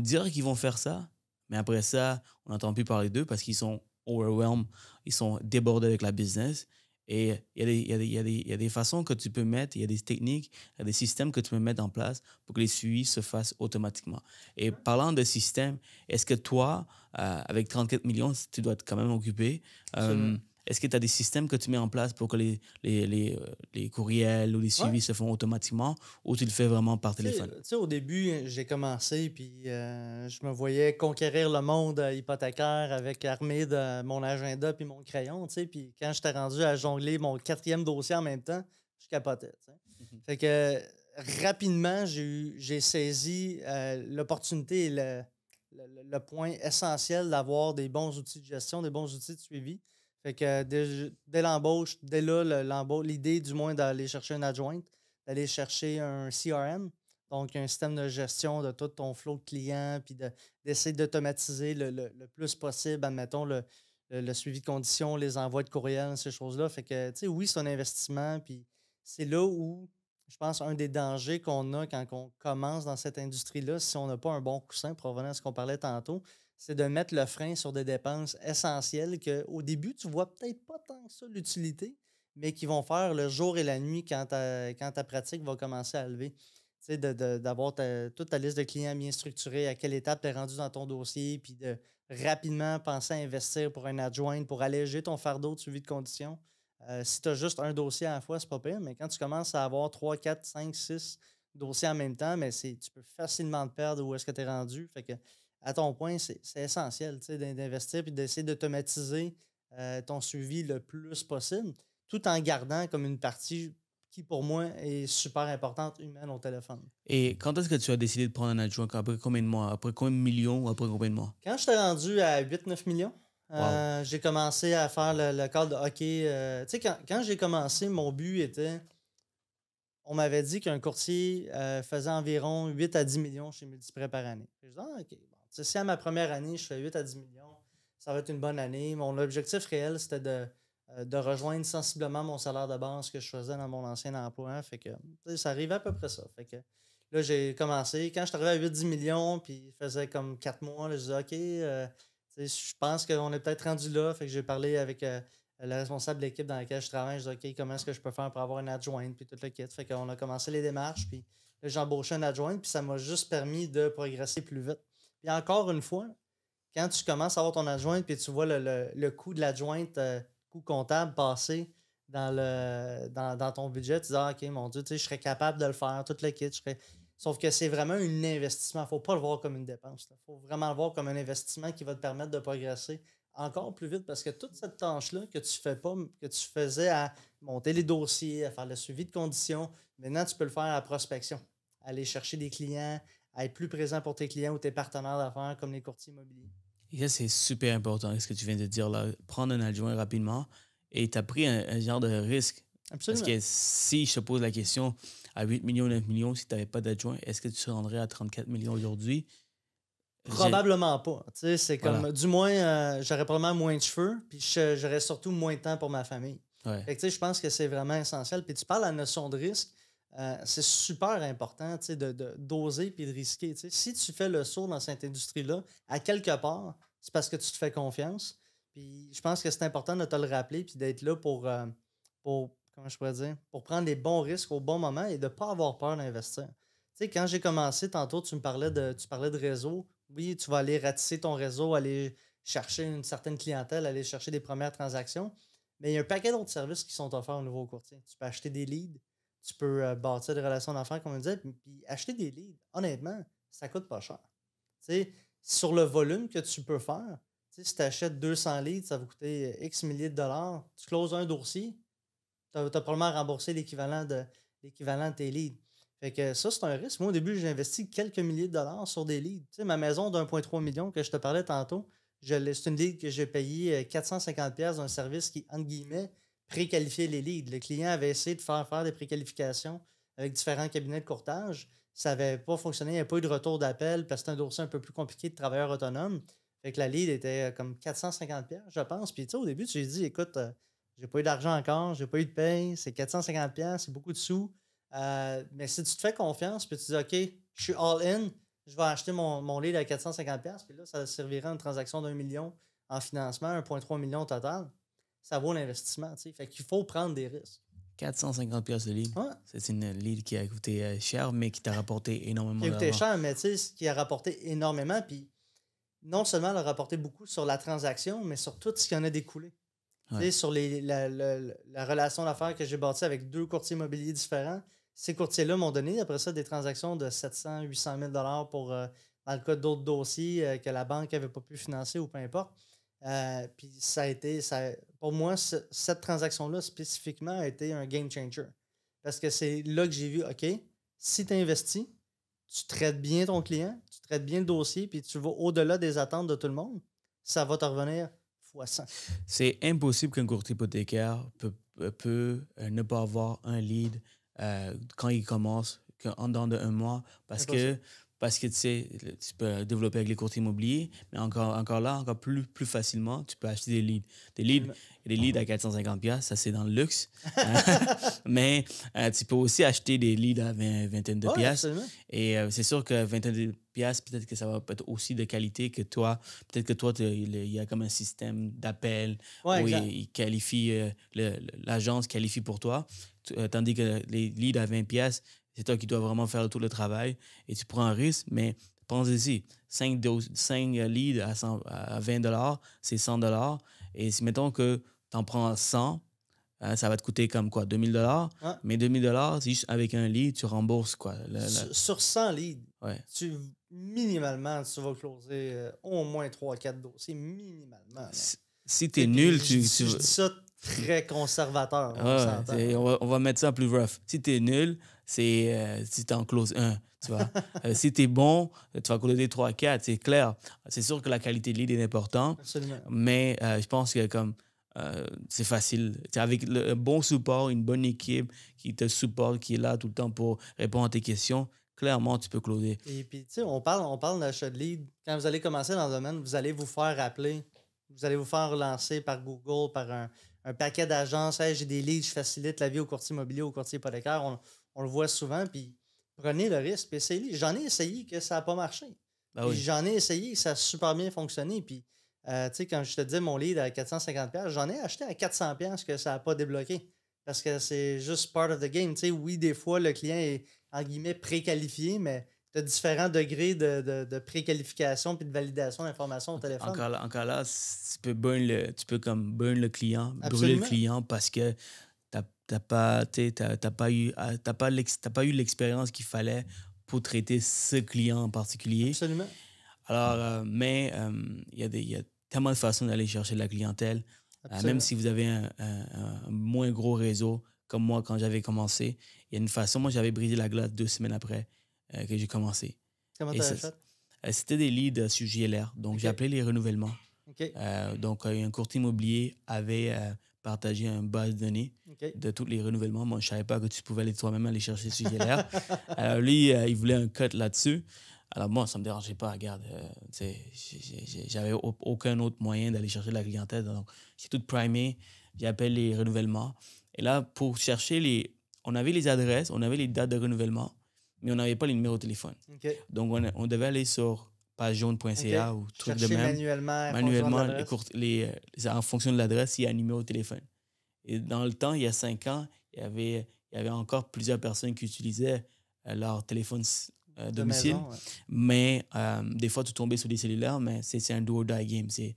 dire qu'ils vont faire ça, mais après ça, on n'entend plus parler d'eux parce qu'ils sont overwhelmed, ils sont débordés avec la business. Et il y a des façons que tu peux mettre, il y a des techniques, il y a des systèmes que tu peux mettre en place pour que les suivis se fassent automatiquement. Et parlant de système, est-ce que toi, avec 34 millions, tu dois quand même occuper, est-ce que tu as des systèmes que tu mets en place pour que les courriels ou les suivis se font automatiquement ou tu le fais vraiment par téléphone? Au début, j'ai commencé puis je me voyais conquérir le monde hypothécaire avec armé de mon agenda puis mon crayon. Puis quand j'étais rendu à jongler mon 4e dossier en même temps, je capotais. Fait que rapidement, j'ai saisi l'opportunité et le point essentiel d'avoir des bons outils de gestion, des bons outils de suivi. Fait que dès l'embauche, dès là, l'idée du moins d'aller chercher une adjointe, d'aller chercher un CRM, donc un système de gestion de tout ton flow de clients, puis d'essayer d'automatiser le plus possible, admettons, le suivi de conditions, les envois de courriels, ces choses-là. Fait que, oui, c'est un investissement, puis c'est là où, je pense, un des dangers qu'on a quand on commence dans cette industrie-là, si on n'a pas un bon coussin, pour revenir à ce qu'on parlait tantôt, c'est de mettre le frein sur des dépenses essentielles qu'au début, tu vois peut-être pas tant que ça l'utilité, mais qui vont faire le jour et la nuit quand ta pratique va commencer à lever. Tu sais, d'avoir toute ta liste de clients bien structurée, à quelle étape tu es rendu dans ton dossier, puis de rapidement penser à investir pour un adjoint, pour alléger ton fardeau de suivi de conditions. Si tu as juste un dossier à la fois, c'est pas pire, mais quand tu commences à avoir 3, 4, 5, 6 dossiers en même temps, mais tu peux facilement te perdre où est-ce que tu es rendu. Fait que, à ton point, c'est essentiel tu sais, d'investir et d'essayer d'automatiser ton suivi le plus possible, tout en gardant comme une partie qui, pour moi, est super importante, humaine au téléphone. Et quand est-ce que tu as décidé de prendre un adjoint? Après combien de mois? Après combien de millions? Après combien de mois? Quand j'étais rendu à 8-9 millions, Wow. j'ai commencé à faire le cadre de hockey. Tu sais, quand j'ai commencé, mon but était. On m'avait dit qu'un courtier faisait environ 8 à 10 millions chez Multiprêt par année. Puis je dis, ah, OK. Bon. Tu sais, si à ma première année, je fais 8 à 10 millions, ça va être une bonne année. Mon objectif réel, c'était de rejoindre sensiblement mon salaire de base que je faisais dans mon ancien emploi. Fait que tu sais, ça arrivait à peu près ça. Fait que là, j'ai commencé. Quand je suis arrivé à 8-10 millions, puis il faisait comme 4 mois, là, je disais, OK, tu sais, je pense qu'on est peut-être rendu là. Fait que j'ai parlé avec le responsable de l'équipe dans laquelle je travaille. Je dis, OK, comment est-ce que je peux faire pour avoir une adjointe, puis tout le kit. Fait qu'on a commencé les démarches, puis là, j'ai embauché une adjointe, puis ça m'a juste permis de progresser plus vite. Puis encore une fois, quand tu commences à avoir ton adjointe, puis tu vois le coût de l'adjointe, coût comptable passer dans ton budget, tu dis, ah, OK, mon Dieu, tu sais, je serais capable de le faire, tout le kit. Sauf que c'est vraiment un investissement. Il ne faut pas le voir comme une dépense. Il faut vraiment le voir comme un investissement qui va te permettre de progresser encore plus vite parce que toute cette tâche-là que tu fais pas, que tu faisais à monter les dossiers, à faire le suivi de conditions, maintenant tu peux le faire à la prospection. Aller chercher des clients, à être plus présent pour tes clients ou tes partenaires d'affaires comme les courtiers immobiliers. Et ça, c'est super important, ce que tu viens de dire là. Prendre un adjoint rapidement et tu as pris un genre de risque. Parce Absolument. que si je te pose la question à 8 millions, 9 millions, si tu n'avais pas d'adjoint, est-ce que tu te rendrais à 34 millions aujourd'hui? Probablement pas. Tu sais, c'est comme, Voilà. du moins, j'aurais probablement moins de cheveux, puis j'aurais surtout moins de temps pour ma famille. Ouais. Fait que, tu sais, je pense que c'est vraiment essentiel. Puis tu parles de la notion de risque, c'est super important tu sais, d'oser puis de risquer. Tu sais. Si tu fais le saut dans cette industrie-là, à quelque part, c'est parce que tu te fais confiance. Puis je pense que c'est important de te le rappeler puis d'être là pour comment je pourrais dire, pour prendre les bons risques au bon moment et de ne pas avoir peur d'investir. Tu sais, quand j'ai commencé, tantôt, tu parlais de réseau. Oui, tu vas aller ratisser ton réseau, aller chercher une certaine clientèle, aller chercher des premières transactions. Mais il y a un paquet d'autres services qui sont offerts au nouveau courtier. Tu peux acheter des leads, tu peux bâtir des relations d'affaires, comme on disait, puis acheter des leads, honnêtement, ça coûte pas cher. Tu sais, sur le volume que tu peux faire, tu sais, si tu achètes 200 leads, ça va coûter X milliers de dollars. Tu closes un dossier, tu as probablement remboursé l'équivalent de tes leads. Fait que ça, c'est un risque. Moi, au début, j'ai investi quelques milliers de dollars sur des leads. Tu sais, ma maison d'1,3 million que je te parlais tantôt, c'est une lead que j'ai payé 450$ d'un service qui, entre guillemets, préqualifiait les leads. Le client avait essayé de faire des préqualifications avec différents cabinets de courtage. Ça n'avait pas fonctionné, il n'y avait pas eu de retour d'appel parce que c'est un dossier un peu plus compliqué de travailleur autonome. Fait que la lead était comme 450$, je pense. Puis tu sais, au début, tu lui as dit, écoute, j'ai pas eu d'argent encore, j'ai pas eu de paye, c'est 450$, c'est beaucoup de sous. Mais si tu te fais confiance, puis tu dis, OK, je suis all-in, je vais acheter mon lead à 450$, puis là, ça servira à une transaction d'1 million en financement, 1,3 million au total. Ça vaut l'investissement, tu sais. Fait qu'il faut prendre des risques. 450 pièces de lead. Ouais. C'est une lead qui a coûté cher, mais qui t'a rapporté énormément Qui a coûté d'argent. cher, mais tu sais, ce qui a rapporté énormément, puis non seulement elle a rapporté beaucoup sur la transaction, mais sur tout ce qui en a découlé. Ouais. Tu sais, sur la relation d'affaires que j'ai bâtie avec 2 courtiers immobiliers différents, ces courtiers-là m'ont donné, après ça, des transactions de 700 800 000 $ pour, dans le cas d'autres dossiers que la banque n'avait pas pu financer ou peu importe. Puis ça a été, pour moi, cette transaction-là spécifiquement a été un game changer. Parce que c'est là que j'ai vu, OK, si tu investis, tu traites bien ton client, tu traites bien le dossier, puis tu vas au-delà des attentes de tout le monde, ça va te revenir fois 100. C'est impossible qu'un courtier hypothécaire peut ne pas avoir un lead quand il commence, en dedans de 1 mois, parce que parce que tu peux développer avec les courtiers immobiliers, mais encore plus facilement, tu peux acheter des leads. Des leads à 450$, ça c'est dans le luxe. Mais tu peux aussi acheter des leads à vingtaine de piastres. Et c'est sûr que vingtaine de piastres, peut-être que ça va être aussi de qualité que toi. Peut-être que toi, il y a comme un système d'appel où il qualifie, l'agence qualifie pour toi. Tandis que les leads à 20$, c'est toi qui dois vraiment faire tout le travail et tu prends un risque, mais pense-y, 5 leads à 20$, c'est 100$. Et si mettons que tu en prends 100, ça va te coûter comme quoi, 2000$. Ouais. Mais 2000$, c'est juste avec un lead, tu rembourses quoi. Sur 100 leads, minimalement, tu vas closer au moins 3-4 dossiers, minimalement. Si tu es nul, je dis ça très conservateur. On va mettre ça plus rough. Si tu es nul, c'est si tu en closes 1. Tu vois? Si tu es bon, tu vas closer 3-4, c'est clair. C'est sûr que la qualité de lead est importante. Absolument. Mais je pense que comme c'est facile. Avec un bon support, une bonne équipe qui te supporte, qui est là tout le temps pour répondre à tes questions, clairement, tu peux closer. Et puis, tu sais, on parle d'achat de lead. Quand vous allez commencer dans le domaine, vous allez vous faire appeler. Vous allez vous faire relancer par Google, par un paquet d'agences. Hey, j'ai des leads, je facilite la vie au courtier immobilier, au courtier hypothécaire. On le voit souvent. Puis prenez le risque. Puis essayez. J'en ai essayé que ça n'a pas marché. J'en ai essayé que ça a super bien fonctionné. Puis, tu sais, quand je te dis mon lead à 450$, j'en ai acheté à 400$ que ça n'a pas débloqué. Parce que c'est juste part of the game. Tu sais, oui, des fois, le client est, en guillemets, préqualifié, mais tu as différents degrés de préqualification et de validation d'informations au téléphone. Encore là, tu peux comme burn le client, brûler le client parce que t'as pas eu l'expérience qu'il fallait pour traiter ce client en particulier. Absolument. Alors, mais il y a tellement de façons d'aller chercher de la clientèle. Même si vous avez un moins gros réseau, comme moi quand j'avais commencé, il y a une façon. Moi, j'avais brisé la glace 2 semaines après que j'ai commencé. Comment tu as fait? C'était des leads sur JLR. Donc, j'ai appelé les renouvellements. Donc, un courtier immobilier avait partagé une base de données de tous les renouvellements. Moi, je ne savais pas que tu pouvais aller toi-même aller chercher sur JLR. Alors, lui, il voulait un cut là-dessus. Alors, moi, ça ne me dérangeait pas. Regarde, j'avais aucun autre moyen d'aller chercher de la clientèle. Donc, j'ai tout primé. J'ai appelé les renouvellements. Et là, pour chercher on avait les adresses, on avait les dates de renouvellement, mais on n'avait pas les numéros de téléphone. Donc, on devait aller sur pagejaune.ca ou truc de même. Manuellement, en fonction de l'adresse, il y a un numéro de téléphone. Et dans le temps, il y a 5 ans, il y avait encore plusieurs personnes qui utilisaient leur téléphone domicile. Maison, mais des fois, tu tombais sur des cellulaires, mais c'est un do or die game. Tu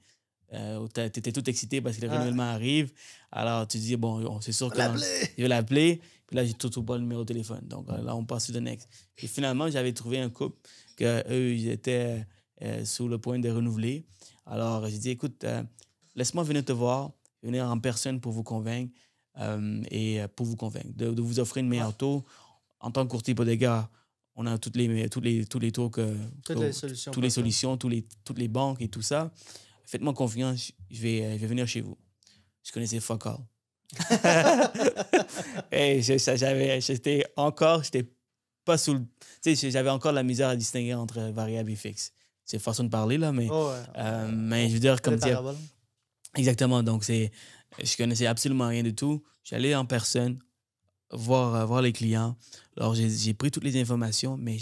étais tout excité parce que le renouvellement arrive. Alors, tu dis, bon, c'est sûr que je vais l'appeler. Puis là, j'ai tout pas le numéro de téléphone. Donc là, on passe sur le next. Et finalement, j'avais trouvé un couple qu'eux, ils étaient sur le point de renouveler. Alors, j'ai dit, écoute, laisse-moi venir te voir, venir en personne pour vous convaincre de vous offrir une meilleure taux. En tant que courtier hypothécaire, on a tous les taux toutes les solutions, toutes les banques et tout ça. Faites-moi confiance, je vais venir chez vous. Je connaissais fuck all. Et j'étais pas sous le... Tu sais, j'avais encore la misère à distinguer entre variable et fixe. C'est une façon de parler, là, mais... mais je veux dire, comme dire... Exactement, donc je connaissais absolument rien du tout. J'allais en personne voir les clients. Alors, j'ai pris toutes les informations, mais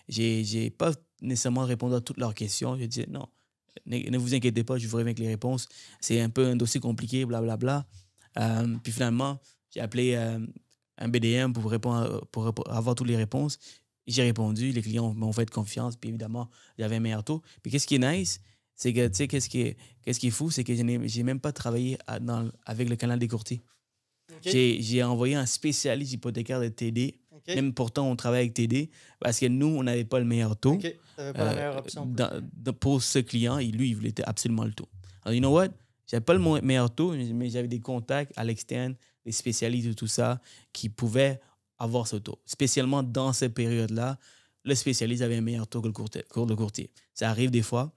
j'ai pas nécessairement répondu à toutes leurs questions. Je disais, non, ne vous inquiétez pas, je vous reviens avec les réponses. C'est un peu un dossier compliqué, blablabla. Puis finalement, j'ai appelé un BDM pour avoir toutes les réponses. J'ai répondu, les clients m'ont fait confiance, puis évidemment, j'avais un meilleur taux. Puis qu'est-ce qui est nice, c'est que, tu sais, qu'est-ce qui est fou, c'est que j'ai même pas travaillé avec le canal des courtiers. J'ai envoyé un spécialiste hypothécaire de TD. Même pourtant, on travaille avec TD parce que nous, on n'avait pas le meilleur taux. Tu n'avais pas la meilleure option. Pour ce client, et lui, il voulait absolument le taux. Alors, you know what? J'avais pas le meilleur taux, mais j'avais des contacts à l'externe, des spécialistes de tout ça, qui pouvaient avoir ce taux. Spécialement dans cette période-là, le spécialiste avait un meilleur taux que le courtier. Ça arrive des fois.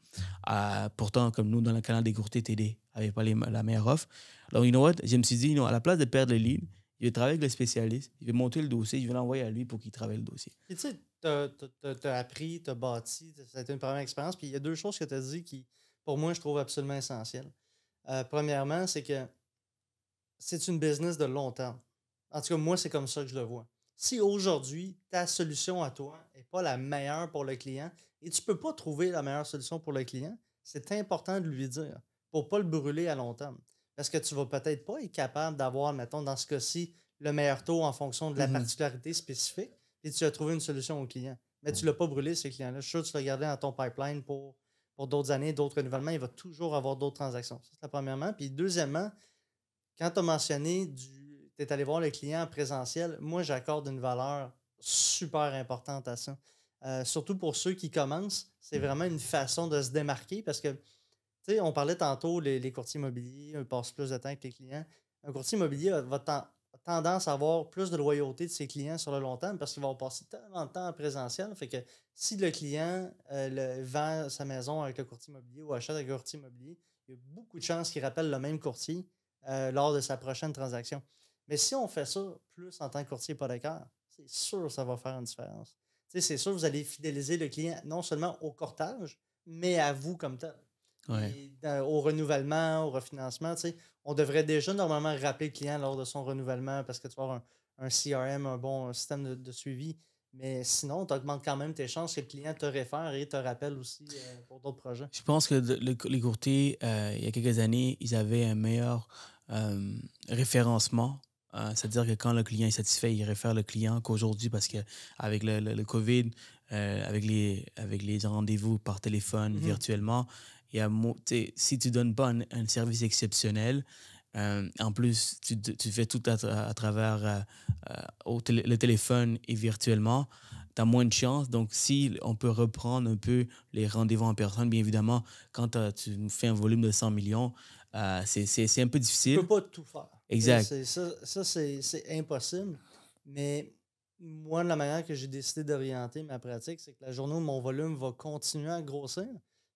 Pourtant, comme nous, dans le canal des courtiers, TD n'avait pas la meilleure offre. Alors, you know what? Je me suis dit, à la place de perdre le lead, Il veut travailler avec le spécialiste, il veut monter le dossier, il veut l'envoyer à lui pour qu'il travaille le dossier. Puis tu sais, t'as appris, t'as bâti, ça a été une première expérience. Puis il y a deux choses que tu as dit qui, pour moi, je trouve absolument essentielles. Premièrement, c'est que c'est une business de long terme. En tout cas, moi, c'est comme ça que je le vois. Si aujourd'hui, ta solution à toi n'est pas la meilleure pour le client et tu ne peux pas trouver la meilleure solution pour le client, c'est important de lui dire pour ne pas le brûler à long terme. Parce que tu ne vas peut-être pas être capable d'avoir, mettons, dans ce cas-ci, le meilleur taux en fonction de la particularité spécifique et tu as trouvé une solution au client. Mais tu ne l'as pas brûlé, ce client-là. Je suis sûr que tu l'as gardé dans ton pipeline pour d'autres années, d'autres renouvellements. Il va toujours avoir d'autres transactions. Ça, c'est la premièrement. Puis deuxièmement, quand tu as mentionné tu es allé voir le client en présentiel, moi, j'accorde une valeur super importante à ça. Surtout pour ceux qui commencent, c'est vraiment une façon de se démarquer parce que, tu sais, on parlait tantôt, les courtiers immobiliers passent plus de temps avec les clients. Un courtier immobilier a tendance à avoir plus de loyauté de ses clients sur le long terme parce qu'il va passer tellement de temps en présentiel. Fait que si le client vend sa maison avec le courtier immobilier ou achète avec le courtier immobilier, il y a beaucoup de chances qu'il rappelle le même courtier lors de sa prochaine transaction. Mais si on fait ça plus en tant que courtier hypothécaire, c'est sûr que ça va faire une différence. T'sais, c'est sûr que vous allez fidéliser le client non seulement au courtage, mais à vous comme tel. Ouais. Au renouvellement, au refinancement, on devrait déjà normalement rappeler le client lors de son renouvellement parce que tu vas avoir un CRM, un bon système de suivi. Mais sinon, tu augmentes quand même tes chances que le client te réfère et te rappelle aussi pour d'autres projets. Je pense que les courtiers, il y a quelques années, ils avaient un meilleur référencement. C'est-à-dire que quand le client est satisfait, il réfère le client qu'aujourd'hui, parce qu'avec le COVID, avec les rendez-vous par téléphone, virtuellement, il y a, si tu ne donnes pas un service exceptionnel, en plus, tu fais tout à travers le téléphone et virtuellement, tu as moins de chance. Donc, si on peut reprendre un peu les rendez-vous en personne, bien évidemment, quand tu fais un volume de 100 millions, c'est un peu difficile. Tu ne peux pas tout faire. Exact. C'est impossible. Mais moi, la manière que j'ai décidé d'orienter ma pratique, c'est que la journée où mon volume va continuer à grossir,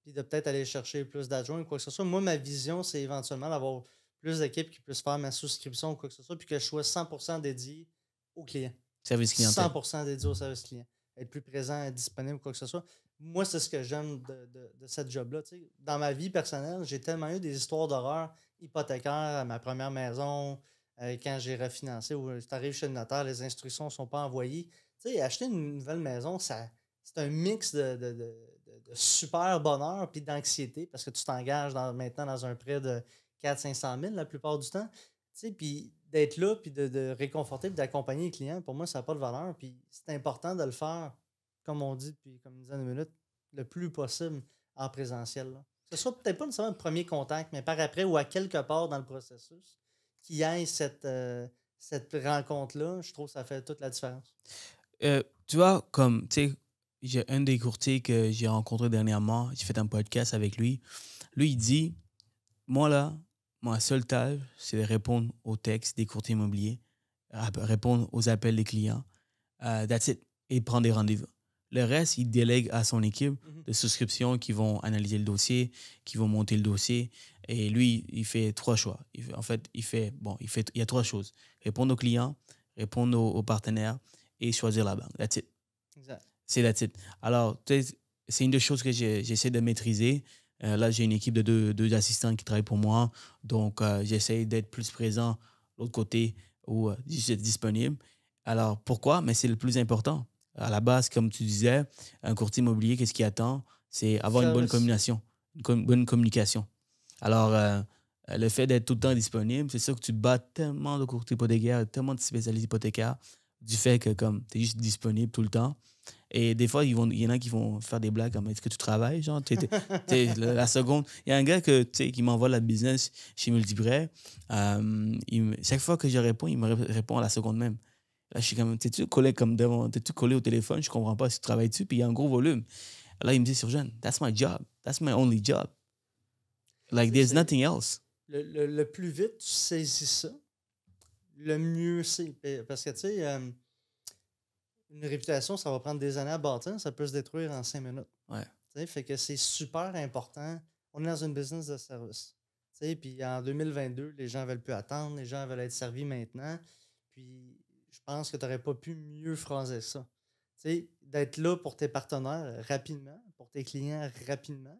puis de peut-être aller chercher plus d'adjoints ou quoi que ce soit, moi, ma vision, c'est éventuellement d'avoir plus d'équipes qui puissent faire ma souscription ou quoi que ce soit, puis que je sois 100% dédié aux clients. Service clientèle. 100% dédié au service client. Être plus présent, être disponible ou quoi que ce soit. Moi, c'est ce que j'aime de cette job-là. T'sais. Dans ma vie personnelle, j'ai tellement eu des histoires d'horreur hypothécaires à ma première maison, quand j'ai refinancé, ou tu arrives chez le notaire, les instructions ne sont pas envoyées. T'sais, acheter une nouvelle maison, c'est un mix de super bonheur et d'anxiété parce que tu t'engages maintenant dans un prêt de 400-500 000 la plupart du temps. Puis d'être là, puis de réconforter, puis d'accompagner les clients, pour moi, ça n'a pas de valeur. Puis c'est important de le faire, comme on dit depuis comme une dizaine de minutes, le plus possible en présentiel. Là. Que ce soit peut-être pas nécessairement le premier contact, mais par après ou à quelque part dans le processus, qu'il y ait cette rencontre-là, je trouve que ça fait toute la différence. Tu vois, comme, tu sais, j'ai un des courtiers que j'ai rencontré dernièrement, j'ai fait un podcast avec lui. Lui, il dit, moi là, ma seule tâche, c'est de répondre aux textes des courtiers immobiliers, répondre aux appels des clients, that's it, et prendre des rendez-vous. Le reste, il délègue à son équipe de souscription qui vont analyser le dossier, qui vont monter le dossier. Et lui, il fait trois choix. Il y a trois choses. Répondre aux clients, répondre aux partenaires et choisir la banque. That's it. Exact. C'est that's it. Alors, c'est une des choses que j'essaie de maîtriser. Là, j'ai une équipe de deux assistants qui travaillent pour moi. Donc, j'essaie d'être plus présent de l'autre côté ou disponible. Alors, pourquoi? Mais c'est le plus important. À la base, comme tu disais, un courtier immobilier, qu'est-ce qu'il attend? C'est avoir une bonne communication. Bonne communication. Alors, le fait d'être tout le temps disponible, c'est sûr que tu bats tellement de courtiers hypothécaires, tellement de spécialistes hypothécaires, du fait que comme tu es juste disponible tout le temps. Et des fois, il y en a qui vont faire des blagues comme est-ce que tu travailles? Genre, la seconde. Il y a un gars qui m'envoie la business chez Multiprêt. Chaque fois que je réponds, il me répond à la seconde même. Là, je suis comme, t'es-tu collé au téléphone? Je comprends pas si tu travailles dessus, puis il y a un gros volume. Là, il me dit, Surgeon, that's my job. That's my only job. Like, there's nothing else. Le plus vite tu saisis ça, le mieux c'est. Parce que, tu sais, une réputation, ça va prendre des années à bâtir, ça peut se détruire en 5 minutes. Ouais. Fait que c'est super important. On est dans une business de service. Puis en 2022, les gens ne veulent plus attendre, les gens veulent être servis maintenant. Puis je pense que tu n'aurais pas pu mieux phraser ça. Tu sais, d'être là pour tes partenaires rapidement, pour tes clients rapidement.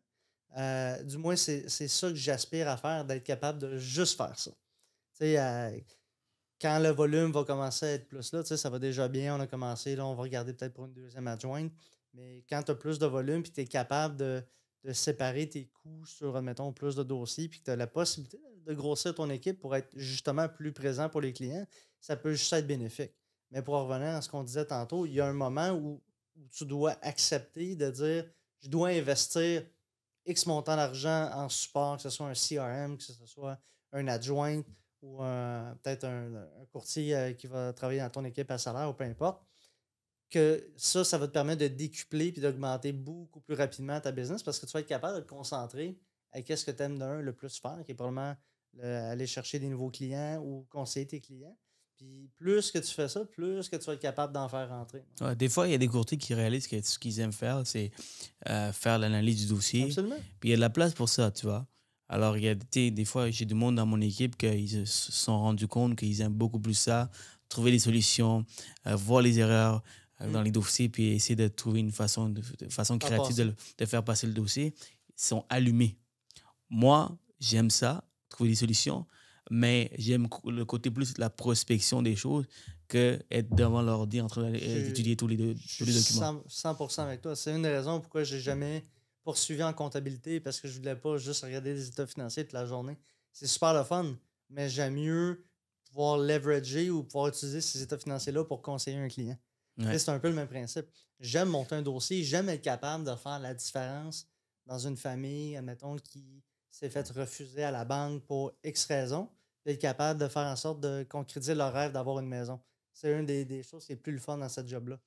Du moins, c'est ça que j'aspire à faire, d'être capable de juste faire ça. Tu sais, quand le volume va commencer à être plus là, tu sais, ça va déjà bien, on a commencé, là, on va regarder peut-être pour une deuxième adjointe. Mais quand tu as plus de volume puis tu es capable de séparer tes coûts sur, admettons, plus de dossiers, puis que tu as la possibilité de grossir ton équipe pour être justement plus présent pour les clients, ça peut juste être bénéfique. Mais pour en revenir à ce qu'on disait tantôt, il y a un moment où tu dois accepter de dire je dois investir X montant d'argent en support, que ce soit un CRM, que ce soit un adjoint ou peut-être un courtier qui va travailler dans ton équipe à salaire ou peu importe, que ça va te permettre de décupler puis d'augmenter beaucoup plus rapidement ta business parce que tu vas être capable de te concentrer à qu'est-ce que tu aimes le plus faire, qui est probablement aller chercher des nouveaux clients ou conseiller tes clients. Puis plus que tu fais ça, plus que tu vas être capable d'en faire rentrer. Ouais, des fois, il y a des courtiers qui réalisent que ce qu'ils aiment faire, c'est faire l'analyse du dossier. Absolument. Puis il y a de la place pour ça, tu vois. Alors, il y a des fois, j'ai du monde dans mon équipe qui se sont rendus compte qu'ils aiment beaucoup plus ça, trouver des solutions, voir les erreurs dans les dossiers, puis essayer de trouver une façon créative de faire passer le dossier. Ils sont allumés. Moi, j'aime ça, trouver des solutions, mais j'aime le côté plus de la prospection des choses que être devant l'ordi en train d'étudier tous les documents. 100% avec toi. C'est une des raisons pourquoi j'ai jamais poursuivi en comptabilité parce que je voulais pas juste regarder les états financiers toute la journée. C'est super le fun, mais j'aime mieux pouvoir leverager ou pouvoir utiliser ces états financiers-là pour conseiller un client. Ouais. C'est un peu le même principe. J'aime monter un dossier, j'aime être capable de faire la différence dans une famille, admettons, qui s'est fait refuser à la banque pour X raisons, d'être capable de faire en sorte de concrétiser leur rêve d'avoir une maison. C'est une des choses qui est plus le fun dans ce job-là.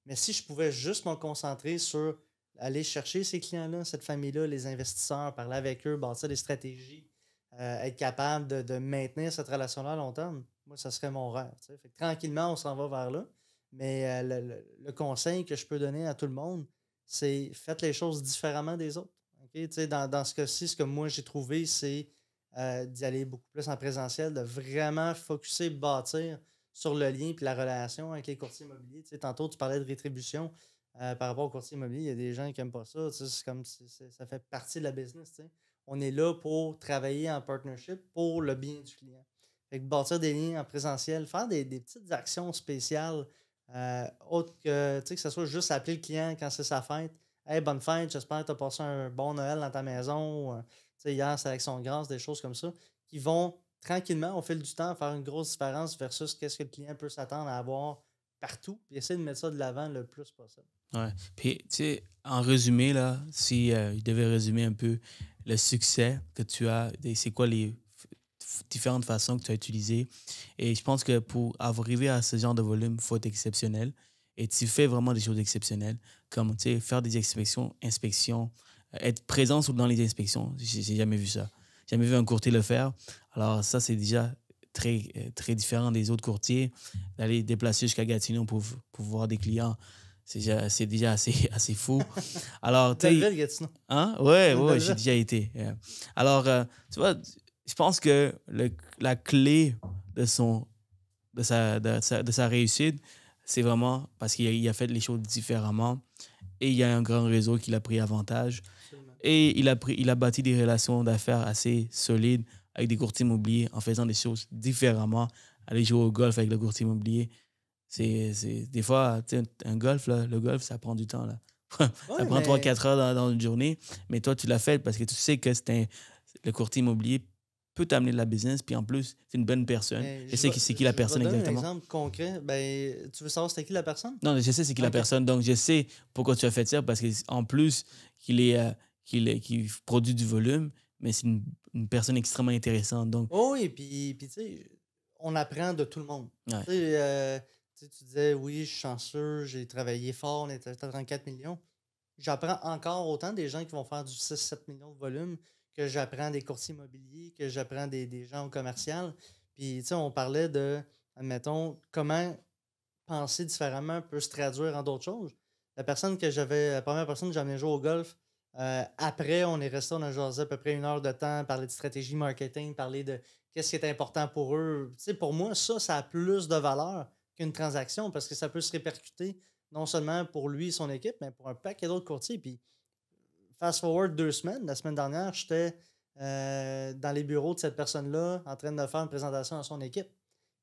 Mais si je pouvais juste me concentrer sur aller chercher ces clients-là, cette famille-là, les investisseurs, parler avec eux, bâtir des stratégies, être capable de maintenir cette relation-là à long terme, moi, ça serait mon rêve. Fait que tranquillement, on s'en va vers là. Mais le conseil que je peux donner à tout le monde, c'est faites les choses différemment des autres. Okay? Dans ce cas-ci, ce que moi j'ai trouvé, c'est d'y aller beaucoup plus en présentiel, de vraiment focusser, bâtir sur le lien et la relation avec les courtiers immobiliers. Tantôt, tu parlais de rétribution par rapport aux courtiers immobiliers. Il y a des gens qui n'aiment pas ça. C'est comme ça fait partie de la business. T'sais. On est là pour travailler en partnership pour le bien du client. Fait que bâtir des liens en présentiel, faire des petites actions spéciales. Autre que ce soit juste appeler le client quand c'est sa fête. Hey, bonne fête, j'espère que tu as passé un bon Noël dans ta maison. Hier, c'est avec son grâce, des choses comme ça, qui vont tranquillement, au fil du temps, faire une grosse différence versus qu'est-ce que le client peut s'attendre à avoir partout, puis essayer de mettre ça de l'avant le plus possible. Ouais. Puis, tu sais, en résumé, là, si je devais résumer un peu le succès que tu as, c'est quoi les différentes façons que tu as utilisées. Et je pense que pour arriver à ce genre de volume, il faut être exceptionnel. Et tu fais vraiment des choses exceptionnelles, comme faire des inspections, être présent dans les inspections. J'ai jamais vu ça. J'ai jamais vu un courtier le faire. Alors ça, c'est déjà très, très différent des autres courtiers. D'aller déplacer jusqu'à Gatineau pour voir des clients, c'est déjà assez fou. Alors, Belle ville, Gatineau. Hein? Ouais, j'ai déjà été. Yeah. Alors, tu vois, je pense que la clé de sa réussite, c'est vraiment parce qu'il a fait les choses différemment et il y a un grand réseau qui l'a pris avantage. Absolument. Et il a bâti des relations d'affaires assez solides avec des courtiers immobiliers en faisant des choses différemment. Aller jouer au golf avec le courtier immobilier, des fois, un golf, là, le golf, ça prend du temps. Là. Ça prend 3-4 heures dans une journée, mais toi, tu l'as fait parce que tu sais que le courtier immobilier peut t'amener de la business, puis en plus, c'est une bonne personne. Je sais c'est qui la personne exactement. Un exemple concret. Tu veux savoir c'était qui la personne? Non, je sais c'est qui la personne, donc je sais pourquoi tu as fait ça, parce qu'en plus qu'il produit du volume, mais c'est une personne extrêmement intéressante. Donc... Oh oui, puis tu sais, on apprend de tout le monde. Ouais. Tu disais, oui, je suis chanceux, j'ai travaillé fort, on était à 34 millions. J'apprends encore autant des gens qui vont faire du 6-7 millions de volume que j'apprends des courtiers immobiliers, que j'apprends des gens au commercial. Puis, tu sais, on parlait de, admettons, comment penser différemment peut se traduire en d'autres choses. La première personne que j'avais joué au golf, Après, on est resté, on a jasé à peu près 1 heure de temps, parler de stratégie marketing, parler de qu'est-ce qui est important pour eux. Tu sais, pour moi, ça a plus de valeur qu'une transaction parce que ça peut se répercuter non seulement pour lui et son équipe, mais pour un paquet d'autres courtiers. Puis, fast forward 2 semaines, la semaine dernière, j'étais dans les bureaux de cette personne-là en train de faire une présentation à son équipe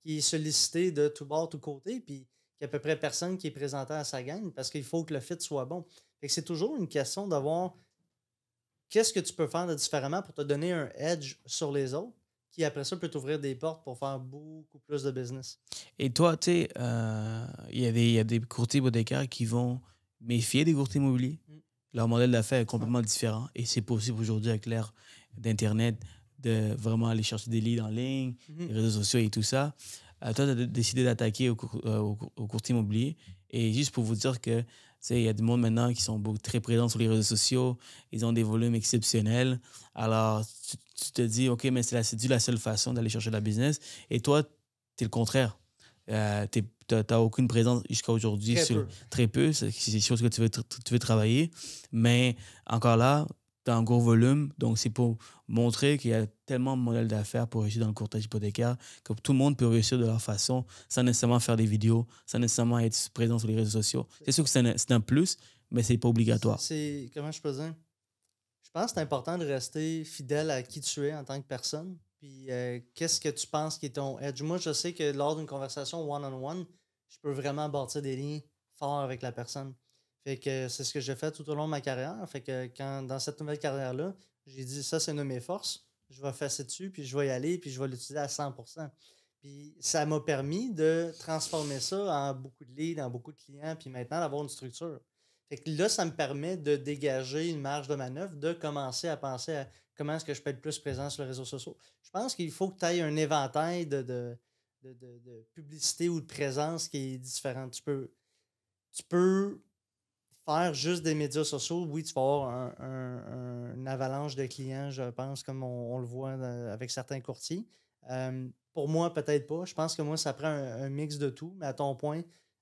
qui est sollicitée de tout bord, tout côté, puis qu'il y a à peu près personne qui est présenté à sa gang parce qu'il faut que le fit soit bon. Fait que c'est toujours une question de voir qu'est-ce que tu peux faire de différemment pour te donner un edge sur les autres qui, après ça, peut t'ouvrir des portes pour faire beaucoup plus de business. Et toi, tu sais, il y a des courtiers hypothécaires qui vont méfier des courtiers immobiliers. Mm. Leur modèle d'affaires est complètement différent. Et c'est possible aujourd'hui avec l'ère d'Internet de vraiment aller chercher des leads en ligne, les réseaux sociaux et tout ça. Toi, tu as décidé d'attaquer au courtier immobilier. Et juste pour vous dire que il y a du monde maintenant qui sont très présents sur les réseaux sociaux. Ils ont des volumes exceptionnels. Alors, tu te dis, OK, mais c'est la seule façon d'aller chercher de la business. Et toi, tu es le contraire. Tu n'as aucune présence jusqu'à aujourd'hui. Très peu. C'est des choses que tu veux travailler. Mais encore là, tu as un gros volume. Donc, c'est pour montrer qu'il y a tellement de modèles d'affaires pour réussir dans le courtage hypothécaire que tout le monde peut réussir de leur façon sans nécessairement faire des vidéos, sans nécessairement être présent sur les réseaux sociaux. C'est sûr que c'est un plus, mais c'est pas obligatoire. Comment je peux dire? Je pense que c'est important de rester fidèle à qui tu es en tant que personne. Puis, qu'est-ce que tu penses qui est ton edge? Moi, je sais que lors d'une conversation one-on-one, je peux vraiment bâtir des liens forts avec la personne. Fait que c'est ce que j'ai fait tout au long de ma carrière. Fait que dans cette nouvelle carrière-là, j'ai dit ça, c'est une de mes forces. Je vais fesser dessus, puis je vais y aller, puis je vais l'utiliser à 100%. Puis ça m'a permis de transformer ça en beaucoup de leads, en beaucoup de clients, puis maintenant d'avoir une structure. Fait que là, ça me permet de dégager une marge de manœuvre, de commencer à penser à comment est-ce que je peux être plus présent sur les réseaux sociaux. Je pense qu'il faut que tu aies un éventail de publicité ou de présence qui est différent. Tu peux faire juste des médias sociaux. Oui, tu vas avoir une avalanche de clients, je pense, comme on le voit avec certains courtiers. Pour moi, peut-être pas. Je pense que moi, ça prend un mix de tout, mais à ton point,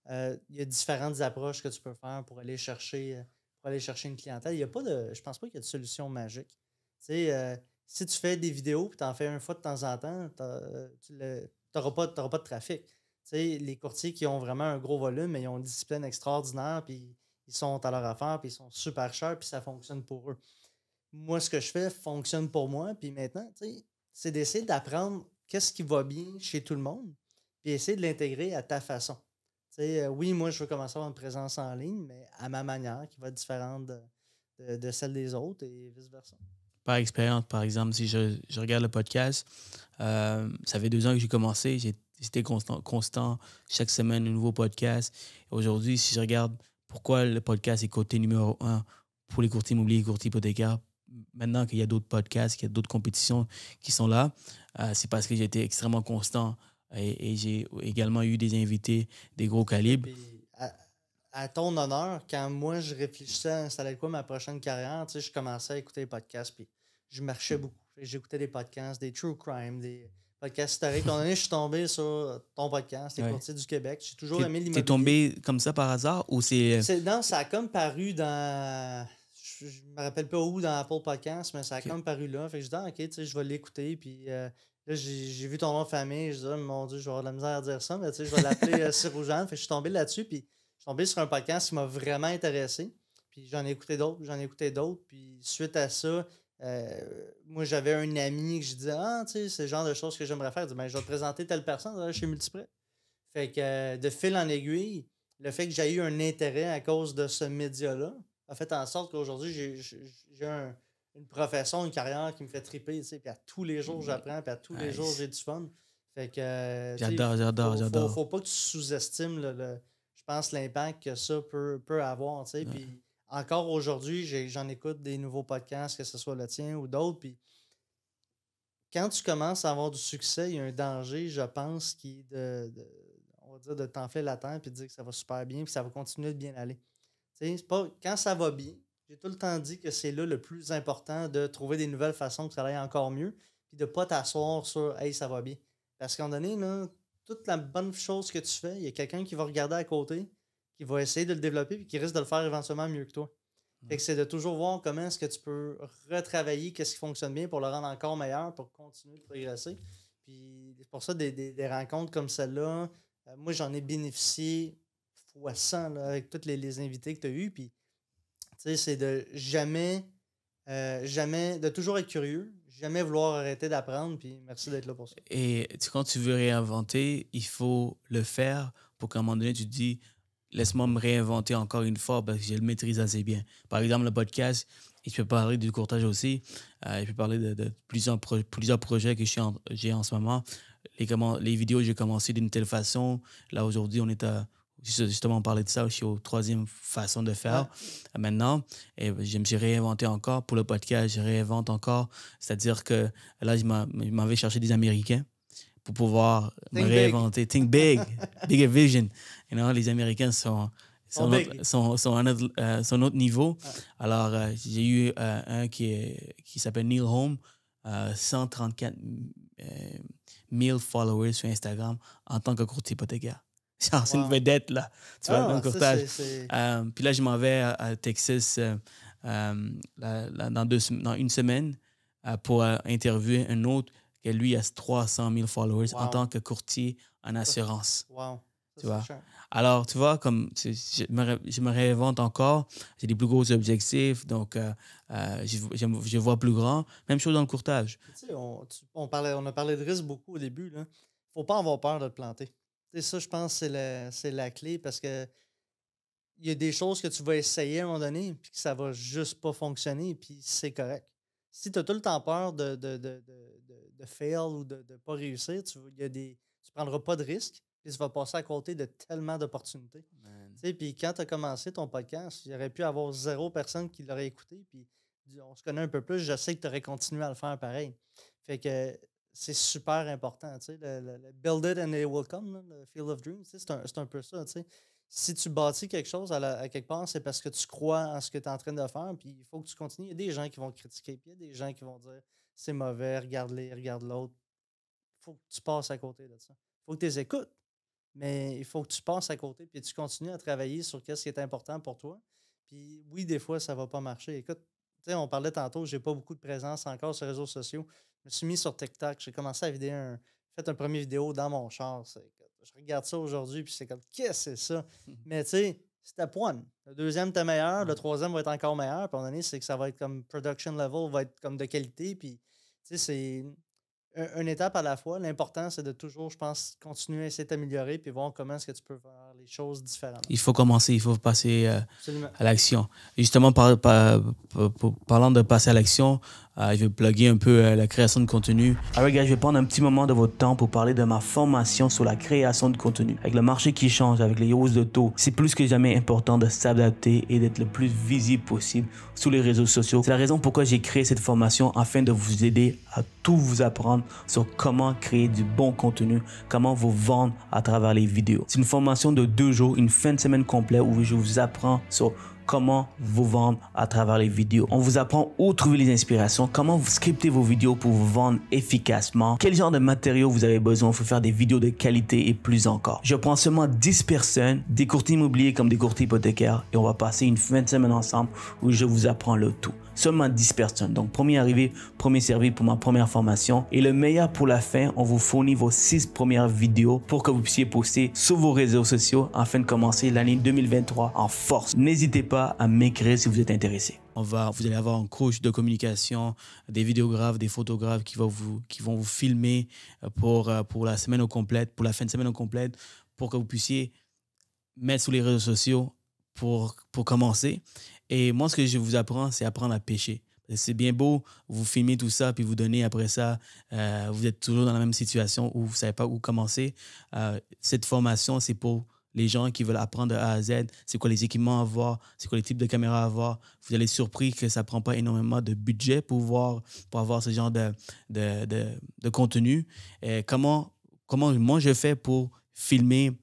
il y a différentes approches que tu peux faire pour aller chercher une clientèle. Il y a pas je pense pas qu'il y a de solution magique. Tu sais, si tu fais des vidéos et tu en fais une fois de temps en temps, tu n'auras pas de trafic. Tu sais, les courtiers qui ont vraiment un gros volume, mais ils ont une discipline extraordinaire, puis ils sont à leur affaire, puis ils sont super chers, puis ça fonctionne pour eux. Moi, ce que je fais fonctionne pour moi, puis maintenant, tu sais, c'est d'essayer d'apprendre qu'est-ce qui va bien chez tout le monde, puis essayer de l'intégrer à ta façon. Oui, moi, je veux commencer à avoir une présence en ligne, mais à ma manière, qui va être différente de celle des autres et vice-versa. Par expérience, par exemple, si je regarde le podcast, ça fait 2 ans que j'ai commencé, j'étais constant, chaque semaine, un nouveau podcast. Aujourd'hui, si je regarde pourquoi le podcast est coté numéro 1 pour les courtiers immobiliers et les courtiers hypothécaires, maintenant qu'il y a d'autres podcasts, qu'il y a d'autres compétitions qui sont là, c'est parce que j'ai été extrêmement constant. Et j'ai également eu des invités des gros calibres. Puis, à ton honneur, quand moi, je réfléchissais à installer quoi ma prochaine carrière, je commençais à écouter des podcasts, puis je marchais beaucoup. J'écoutais des podcasts, des true crime, des podcasts historiques. À un moment donné, je suis tombé sur ton podcast, Les Courtiers du Québec. J'ai toujours aimé l'immobilier. T'es tombé comme ça par hasard ou c'est... Non, ça a comme paru dans... Je me rappelle pas où dans Apple Podcast, mais ça a comme paru là. Fait que je dis, OK, je vais l'écouter, puis... Là, j'ai vu ton nom de famille, je dis, oh, mon Dieu, je vais avoir de la misère à dire ça, mais je vais l'appeler Siroujane. Fait que je suis tombé là-dessus, puis je suis tombé sur un podcast qui m'a vraiment intéressé. Puis j'en ai écouté d'autres, puis suite à ça, moi, j'avais un ami que je disais, c'est le genre de choses que j'aimerais faire. Je dis, je vais te présenter telle personne chez Multiprêt. Fait que de fil en aiguille, le fait que j'ai eu un intérêt à cause de ce média-là a fait en sorte qu'aujourd'hui, j'ai une profession, une carrière qui me fait triper, tu sais, puis à tous les jours, j'apprends, puis à tous les jours, j'ai du fun. Fait que, j'adore. Faut pas que tu sous-estimes, je pense, l'impact que ça peut avoir, tu sais, puis encore aujourd'hui, j'en écoute des nouveaux podcasts, que ce soit le tien ou d'autres, puis quand tu commences à avoir du succès, il y a un danger, je pense, qui est on va dire, de t'enfler la tête, puis de dire que ça va super bien, puis ça va continuer de bien aller. Tu sais, c'est pas quand ça va bien. J'ai tout le temps dit que c'est là le plus important de trouver des nouvelles façons que ça aille encore mieux, puis de ne pas t'asseoir sur « Hey, ça va bien ». Parce qu'à un moment donné, là, toute la bonne chose que tu fais, il y a quelqu'un qui va regarder à côté, qui va essayer de le développer, puis qui risque de le faire éventuellement mieux que toi. Fait que c'est de toujours voir comment est-ce que tu peux retravailler qu'est-ce qui fonctionne bien pour le rendre encore meilleur, pour continuer de progresser. Puis c'est pour ça des rencontres comme celle-là, moi j'en ai bénéficié fois 100 là, avec tous les invités que tu as eus. Puis tu sais, c'est de jamais, de toujours être curieux, jamais vouloir arrêter d'apprendre. Puis merci d'être là pour ça. Et quand tu veux réinventer, il faut le faire pour qu'à un moment donné, tu te dis, laisse-moi me réinventer encore une fois parce que je le maîtrise assez bien. Par exemple, le podcast, et je peux parler du courtage aussi. Je peux parler de plusieurs projets que j'ai en ce moment. Les vidéos, j'ai commencé d'une telle façon. Là, aujourd'hui, on est à... Justement, on parlait de ça. Je suis aux 3e façon de faire maintenant. Et je me suis réinventé encore. Pour le podcast, je réinvente encore. C'est-à-dire que là, je m'avais cherché des Américains pour pouvoir me réinventer. Think big. Bigger vision. You know, les Américains sont à un autre niveau. Alors, j'ai eu un qui s'appelle Neil Holm, 134 000 followers sur Instagram en tant que courtier hypothécaire. C'est une vedette, là. Tu vois, dans le courtage. Puis là, je m'en vais à Texas dans une semaine pour interviewer un autre qui, lui, a 300 000 followers en tant que courtier en assurance. Wow. Tu vois? Alors, tu vois, comme je me réinvente encore, j'ai des plus gros objectifs, donc je vois plus grand. Même chose dans le courtage. Tu sais, on a parlé de risque beaucoup au début. Il ne faut pas avoir peur de te planter. Tu sais, ça, je pense que c'est la clé parce que il y a des choses que tu vas essayer à un moment donné puis que ça va juste pas fonctionner puis c'est correct. Si tu as tout le temps peur de fail ou de ne pas réussir, tu prendras pas de risques. Puis tu vas passer à côté de tellement d'opportunités. Puis quand tu as commencé ton podcast, il aurait pu avoir 0 personne qui l'aurait écouté. Puis on se connaît un peu plus, je sais que tu aurais continué à le faire pareil. Fait que c'est super important. Le build it and it will come, là, le Field of Dreams, c'est un peu ça. T'sais. Si tu bâtis quelque chose à quelque part, c'est parce que tu crois en ce que tu es en train de faire. Puis il faut que tu continues. Il y a des gens qui vont critiquer. Puis il y a des gens qui vont dire c'est mauvais, regarde-les, regarde l'autre. Il faut que tu passes à côté de ça. Il faut que tu les écoutes. Mais il faut que tu passes à côté puis tu continues à travailler sur ce qui est important pour toi. Puis oui, des fois, ça ne va pas marcher. Écoute, on parlait tantôt, j'ai pas beaucoup de présence encore sur les réseaux sociaux. Je me suis mis sur TikTok, j'ai commencé à fait un premier vidéo dans mon char. Je regarde ça aujourd'hui puis c'est comme, qu'est-ce que c'est ça? Mais tu sais, step one. Le 2e était meilleur, le 3e va être encore meilleur. Puis à un moment donné, c'est que ça va être comme production level, va être comme de qualité. Puis tu sais, c'est une étape à la fois. L'important, c'est de toujours, je pense, continuer à essayer de t'améliorer puis voir comment est-ce que tu peux faire les choses différemment. Il faut commencer, il faut passer à l'action. Et justement, parlant de passer à l'action, je vais plugger un peu la création de contenu. Alors, gars, je vais prendre un petit moment de votre temps pour parler de ma formation sur la création de contenu. Avec le marché qui change, avec les hausses de taux, c'est plus que jamais important de s'adapter et d'être le plus visible possible sur les réseaux sociaux. C'est la raison pourquoi j'ai créé cette formation afin de vous aider à tout vous apprendre sur comment créer du bon contenu, comment vous vendre à travers les vidéos. C'est une formation de 2 jours, une fin de semaine complète où je vous apprends sur comment vous vendre à travers les vidéos. On vous apprend où trouver les inspirations, comment vous scriptez vos vidéos pour vous vendre efficacement, quel genre de matériaux vous avez besoin pour faire des vidéos de qualité et plus encore. Je prends seulement 10 personnes, des courtiers immobiliers comme des courtiers hypothécaires et on va passer une fin de semaine ensemble où je vous apprends le tout. Seulement 10 personnes. Donc, premier arrivé, premier servi pour ma première formation. Et le meilleur pour la fin, on vous fournit vos 6 premières vidéos pour que vous puissiez poster sur vos réseaux sociaux afin de commencer l'année 2023 en force. N'hésitez pas à m'écrire si vous êtes intéressé. Vous allez avoir un coach de communication, des vidéographes, des photographes qui vont vous filmer pour la semaine au complète, pour la fin de semaine au complète, pour que vous puissiez mettre sur les réseaux sociaux pour commencer. Et moi, ce que je vous apprends, c'est apprendre à pêcher. C'est bien beau, vous filmez tout ça, puis vous donnez après ça, vous êtes toujours dans la même situation où vous ne savez pas où commencer. Cette formation, c'est pour les gens qui veulent apprendre de A à Z. C'est quoi les équipements à avoir, c'est quoi les types de caméras à avoir. Vous allez être surpris que ça ne prend pas énormément de budget pour avoir ce genre de contenu. Et comment moi je fais pour filmer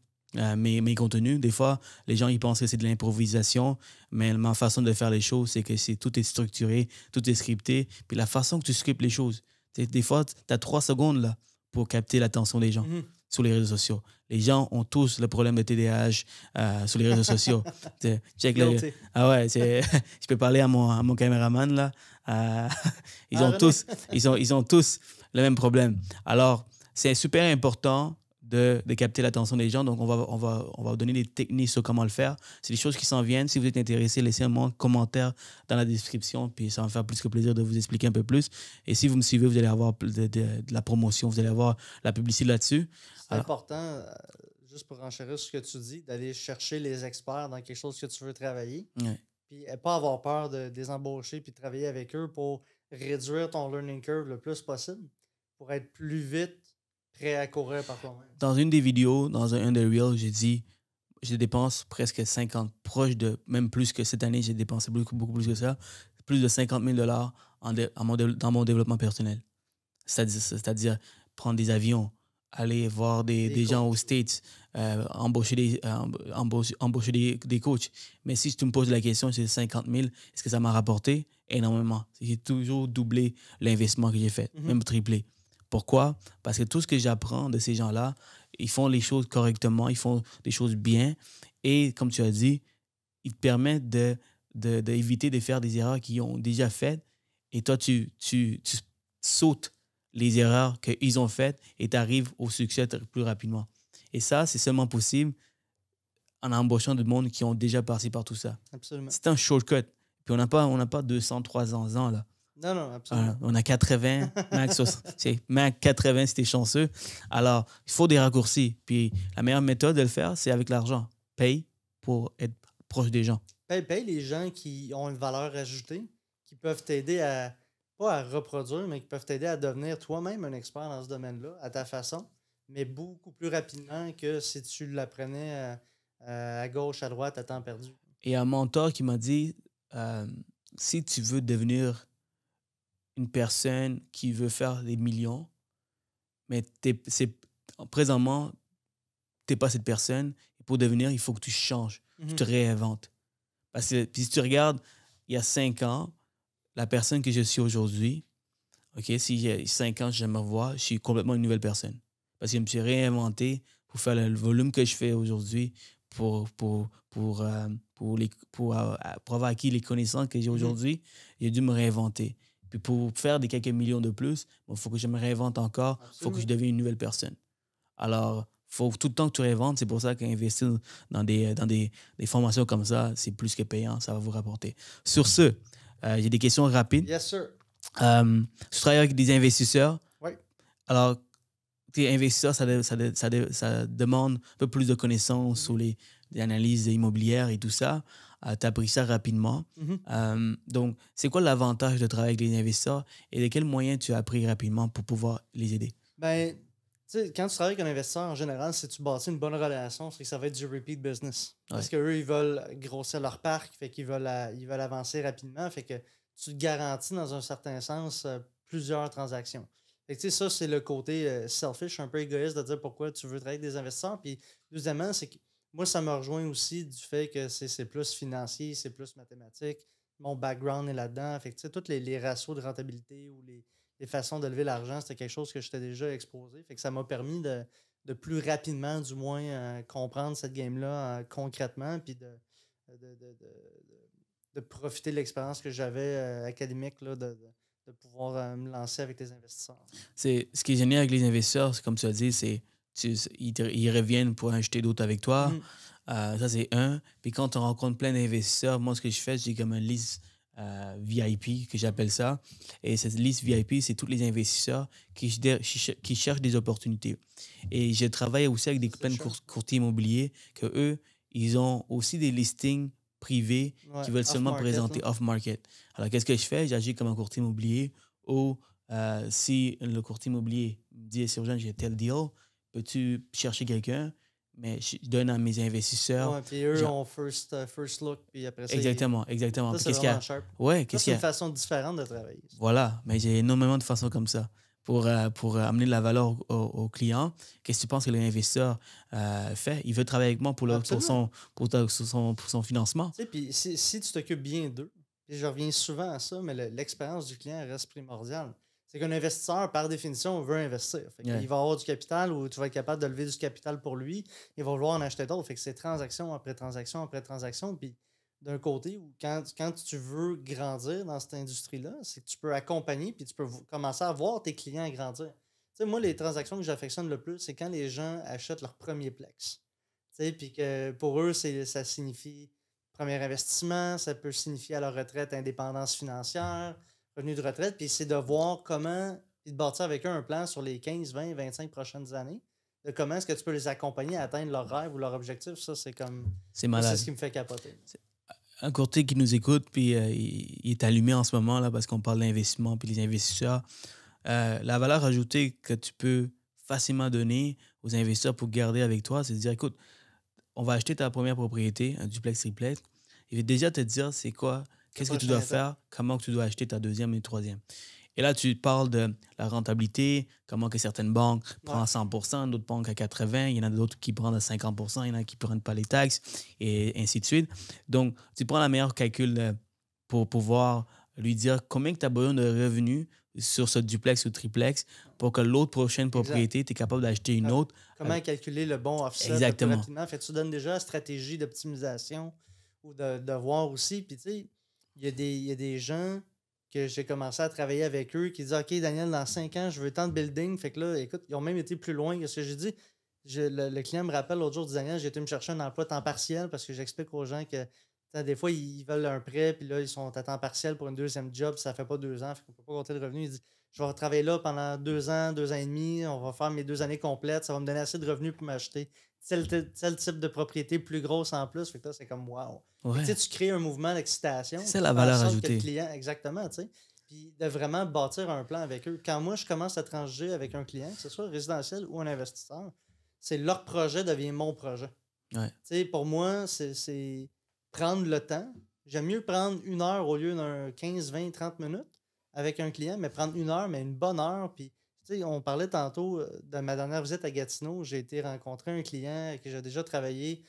mes contenus. Des fois, les gens ils pensent que c'est de l'improvisation, mais ma façon de faire les choses, c'est que tout est structuré, tout est scripté. Puis la façon que tu scriptes les choses, des fois, tu as 3 secondes là, pour capter l'attention des gens. sur les réseaux sociaux. Les gens ont tous le problème de TDAH sur les réseaux sociaux. Check ah ouais, je peux parler à mon caméraman là. Ils ont tous le même problème. Alors, c'est super important de capter l'attention des gens. Donc, on va vous donner des techniques sur comment le faire. C'est des choses qui s'en viennent. Si vous êtes intéressé, laissez un commentaire dans la description, puis ça va me faire plus que plaisir de vous expliquer un peu plus. Et si vous me suivez, vous allez avoir de la promotion, vous allez avoir la publicité là-dessus. C'est important, juste pour enchérir sur ce que tu dis, d'aller chercher les experts dans quelque chose que tu veux travailler. Ouais. Puis pas avoir peur de les embaucher puis de travailler avec eux pour réduire ton learning curve le plus possible, pour être plus vite prêt à courir par toi-même. Dans une des vidéos, dans un des Reels, j'ai dit, je dépense presque 50, proche de, même plus que cette année, j'ai dépensé beaucoup plus que ça, plus de 50 000 $ dans mon développement personnel. C'est-à-dire prendre des avions, aller voir des gens aux States, embaucher des coachs. Mais si tu me poses la question, c'est 50 000, est-ce que ça m'a rapporté? Énormément. J'ai toujours doublé l'investissement que j'ai fait, même triplé. Pourquoi? Parce que tout ce que j'apprends de ces gens-là, ils font les choses correctement, ils font des choses bien. Et comme tu as dit, ils te permettent d'éviter de faire des erreurs qu'ils ont déjà faites. Et toi, tu sautes les erreurs qu'ils ont faites et tu arrives au succès plus rapidement. Et ça, c'est seulement possible en embauchant du monde qui ont déjà passé par tout ça. Absolument. C'est un shortcut. Puis on n'a pas 200, 300 ans là. Non, absolument. On a 80, max 80 si t'es chanceux. Alors, il faut des raccourcis. Puis la meilleure méthode de le faire, c'est avec l'argent. Paye pour être proche des gens. Paye les gens qui ont une valeur ajoutée, qui peuvent t'aider pas à reproduire, mais qui peuvent t'aider à devenir toi-même un expert dans ce domaine-là, à ta façon, mais beaucoup plus rapidement que si tu l'apprenais à gauche, à droite, à temps perdu. Et un mentor qui m'a dit, si tu veux devenir une personne qui veut faire des millions, mais présentement, tu n'es pas cette personne. Et pour devenir, il faut que tu changes, tu te réinventes. Parce que puis si tu regardes, il y a 5 ans, la personne que je suis aujourd'hui, si il y a 5 ans, je me revois, je suis complètement une nouvelle personne. Parce que je me suis réinventé pour faire le volume que je fais aujourd'hui, pour avoir acquis les connaissances que j'ai aujourd'hui. J'ai dû me réinventer. Puis pour faire des quelques millions de plus, il faut que je me réinvente encore. Il faut que je devienne une nouvelle personne. Alors, faut tout le temps que tu réinventes. C'est pour ça qu'investir dans des formations comme ça, c'est plus que payant. Ça va vous rapporter. Sur ce, j'ai des questions rapides. Yes, sir. Tu travailles avec des investisseurs. Oui. Alors, tes investisseurs, ça demande un peu plus de connaissances sur les analyses immobilières et tout ça. Tu as appris ça rapidement. Donc, c'est quoi l'avantage de travailler avec les investisseurs et de quels moyens tu as appris rapidement pour pouvoir les aider? Ben, tu sais, quand tu travailles avec un investisseur, en général, si tu bâtis une bonne relation, c'est que ça va être du repeat business. Parce qu'eux, ils veulent grossir leur parc, fait qu'ils veulent avancer rapidement, fait que tu te garantis, dans un certain sens, plusieurs transactions. Fait que, tu sais, ça, c'est le côté selfish, un peu égoïste de dire pourquoi tu veux travailler avec des investisseurs. Puis, deuxièmement, c'est que moi, ça me rejoint aussi du fait que c'est plus financier, c'est plus mathématique. Mon background est là-dedans. Fait que, tu sais, tous les ratios de rentabilité ou les façons de lever l'argent, c'était quelque chose que j'étais déjà exposé. Fait que ça m'a permis de plus rapidement, du moins, comprendre cette game-là concrètement, puis de profiter de l'expérience que j'avais académique, là, de pouvoir me lancer avec les investisseurs. Ce qui est génial avec les investisseurs, c'est comme tu as dit, ils reviennent pour acheter d'autres avec toi. Ça, c'est un. Puis quand tu rencontres plein d'investisseurs, moi, ce que je fais, j'ai comme une liste VIP, que j'appelle ça. Et cette liste VIP, c'est tous les investisseurs qui cherchent des opportunités. Et je travaille aussi avec plein de courtiers immobiliers que eux, ils ont aussi des listings privés qui veulent seulement présenter off-market. Alors, qu'est-ce que je fais? J'agis comme un courtier immobilier ou si le courtier immobilier me dit, c'est urgent, j'ai tel deal, peux-tu chercher quelqu'un? Mais je donne à mes investisseurs. Ouais, puis eux ont first look, puis après ça. Exactement. Ça, c'est vraiment sharp. Ouais, c'est une façon différente de travailler. Voilà, mais j'ai énormément de façons comme ça pour amener de la valeur aux clients. Qu'est-ce que tu penses que l'investisseur fait? Il veut travailler avec moi pour son financement. Tu sais, puis si tu t'occupes bien d'eux, puis je reviens souvent à ça, mais l'expérience du client reste primordiale. c'est qu'un investisseur, par définition, veut investir. Fait Ouais. il va avoir du capital ou tu vas être capable de lever du capital pour lui. Il va vouloir en acheter d'autres. Fait que c'est transaction après transaction après transaction. Puis d'un côté, où quand tu veux grandir dans cette industrie-là, c'est que tu peux accompagner puis tu peux commencer à voir tes clients grandir. Tu sais, moi, les transactions que j'affectionne le plus, c'est quand les gens achètent leur premier plex. Tu sais, puis que pour eux, ça signifie premier investissement, ça peut signifier à leur retraite indépendance financière, revenu de retraite, puis c'est de voir comment, puis de bâtir avec eux un plan sur les 15, 20, 25 prochaines années, de comment est-ce que tu peux les accompagner à atteindre leurs rêves ou leurs objectifs. Ça, c'est comme. C'est Moi, c'est malade. ce qui me fait capoter. Un courtier qui nous écoute, puis il est allumé en ce moment là parce qu'on parle d'investissement, puis les investisseurs. La valeur ajoutée que tu peux facilement donner aux investisseurs pour garder avec toi, c'est de dire, écoute, on va acheter ta première propriété, un duplex, triplex. Il va déjà te dire c'est quoi, qu'est-ce que tu dois faire, comment que tu dois acheter ta deuxième et troisième. Et là, tu parles de la rentabilité, comment que certaines banques prennent à 100%, d'autres banques à 80%, il y en a d'autres qui prennent à 50%, il y en a qui ne prennent pas les taxes, et ainsi de suite. Donc, tu prends la meilleure calcul pour pouvoir lui dire combien tu as besoin de revenus sur ce duplex ou triplex pour que l'autre prochaine propriété, tu es capable d'acheter une autre. Comment calculer le bon offset le plus rapidement? Fait que tu donnes déjà la stratégie d'optimisation ou de voir aussi. Puis tu sais, il y a des gens que j'ai commencé à travailler avec eux qui disent OK, Daniel, dans 5 ans, je veux tant de building. Fait que là, écoute, ils ont même été plus loin que ce que j'ai dit. Le client me rappelle l'autre jour, dit Daniel, j'ai été me chercher un emploi temps partiel parce que j'explique aux gens que des fois, ils veulent un prêt, puis là, ils sont à temps partiel pour une deuxième job, ça fait pas 2 ans, fait qu'on peut pas compter le revenu. Il dit je vais travailler là pendant 2 ans, 2 ans et demi, on va faire mes 2 années complètes, ça va me donner assez de revenus pour m'acheter tel type de propriété plus grosse en plus. Fait que là, c'est comme wow. Ouais. Tu crées un mouvement d'excitation. C'est la valeur ajoutée. Le client, exactement, tu sais. Puis de vraiment bâtir un plan avec eux. Quand moi, je commence à transiger avec un client, que ce soit résidentiel ou un investisseur, c'est leur projet devient mon projet. Ouais. Tu sais, pour moi, c'est prendre le temps. J'aime mieux prendre 1 heure au lieu d'un 15, 20, 30 minutes avec un client, mais prendre 1 heure, mais une bonne heure. Puis, tu sais, on parlait tantôt de ma dernière visite à Gatineau. J'ai été rencontrer un client avec qui j'ai déjà travaillé.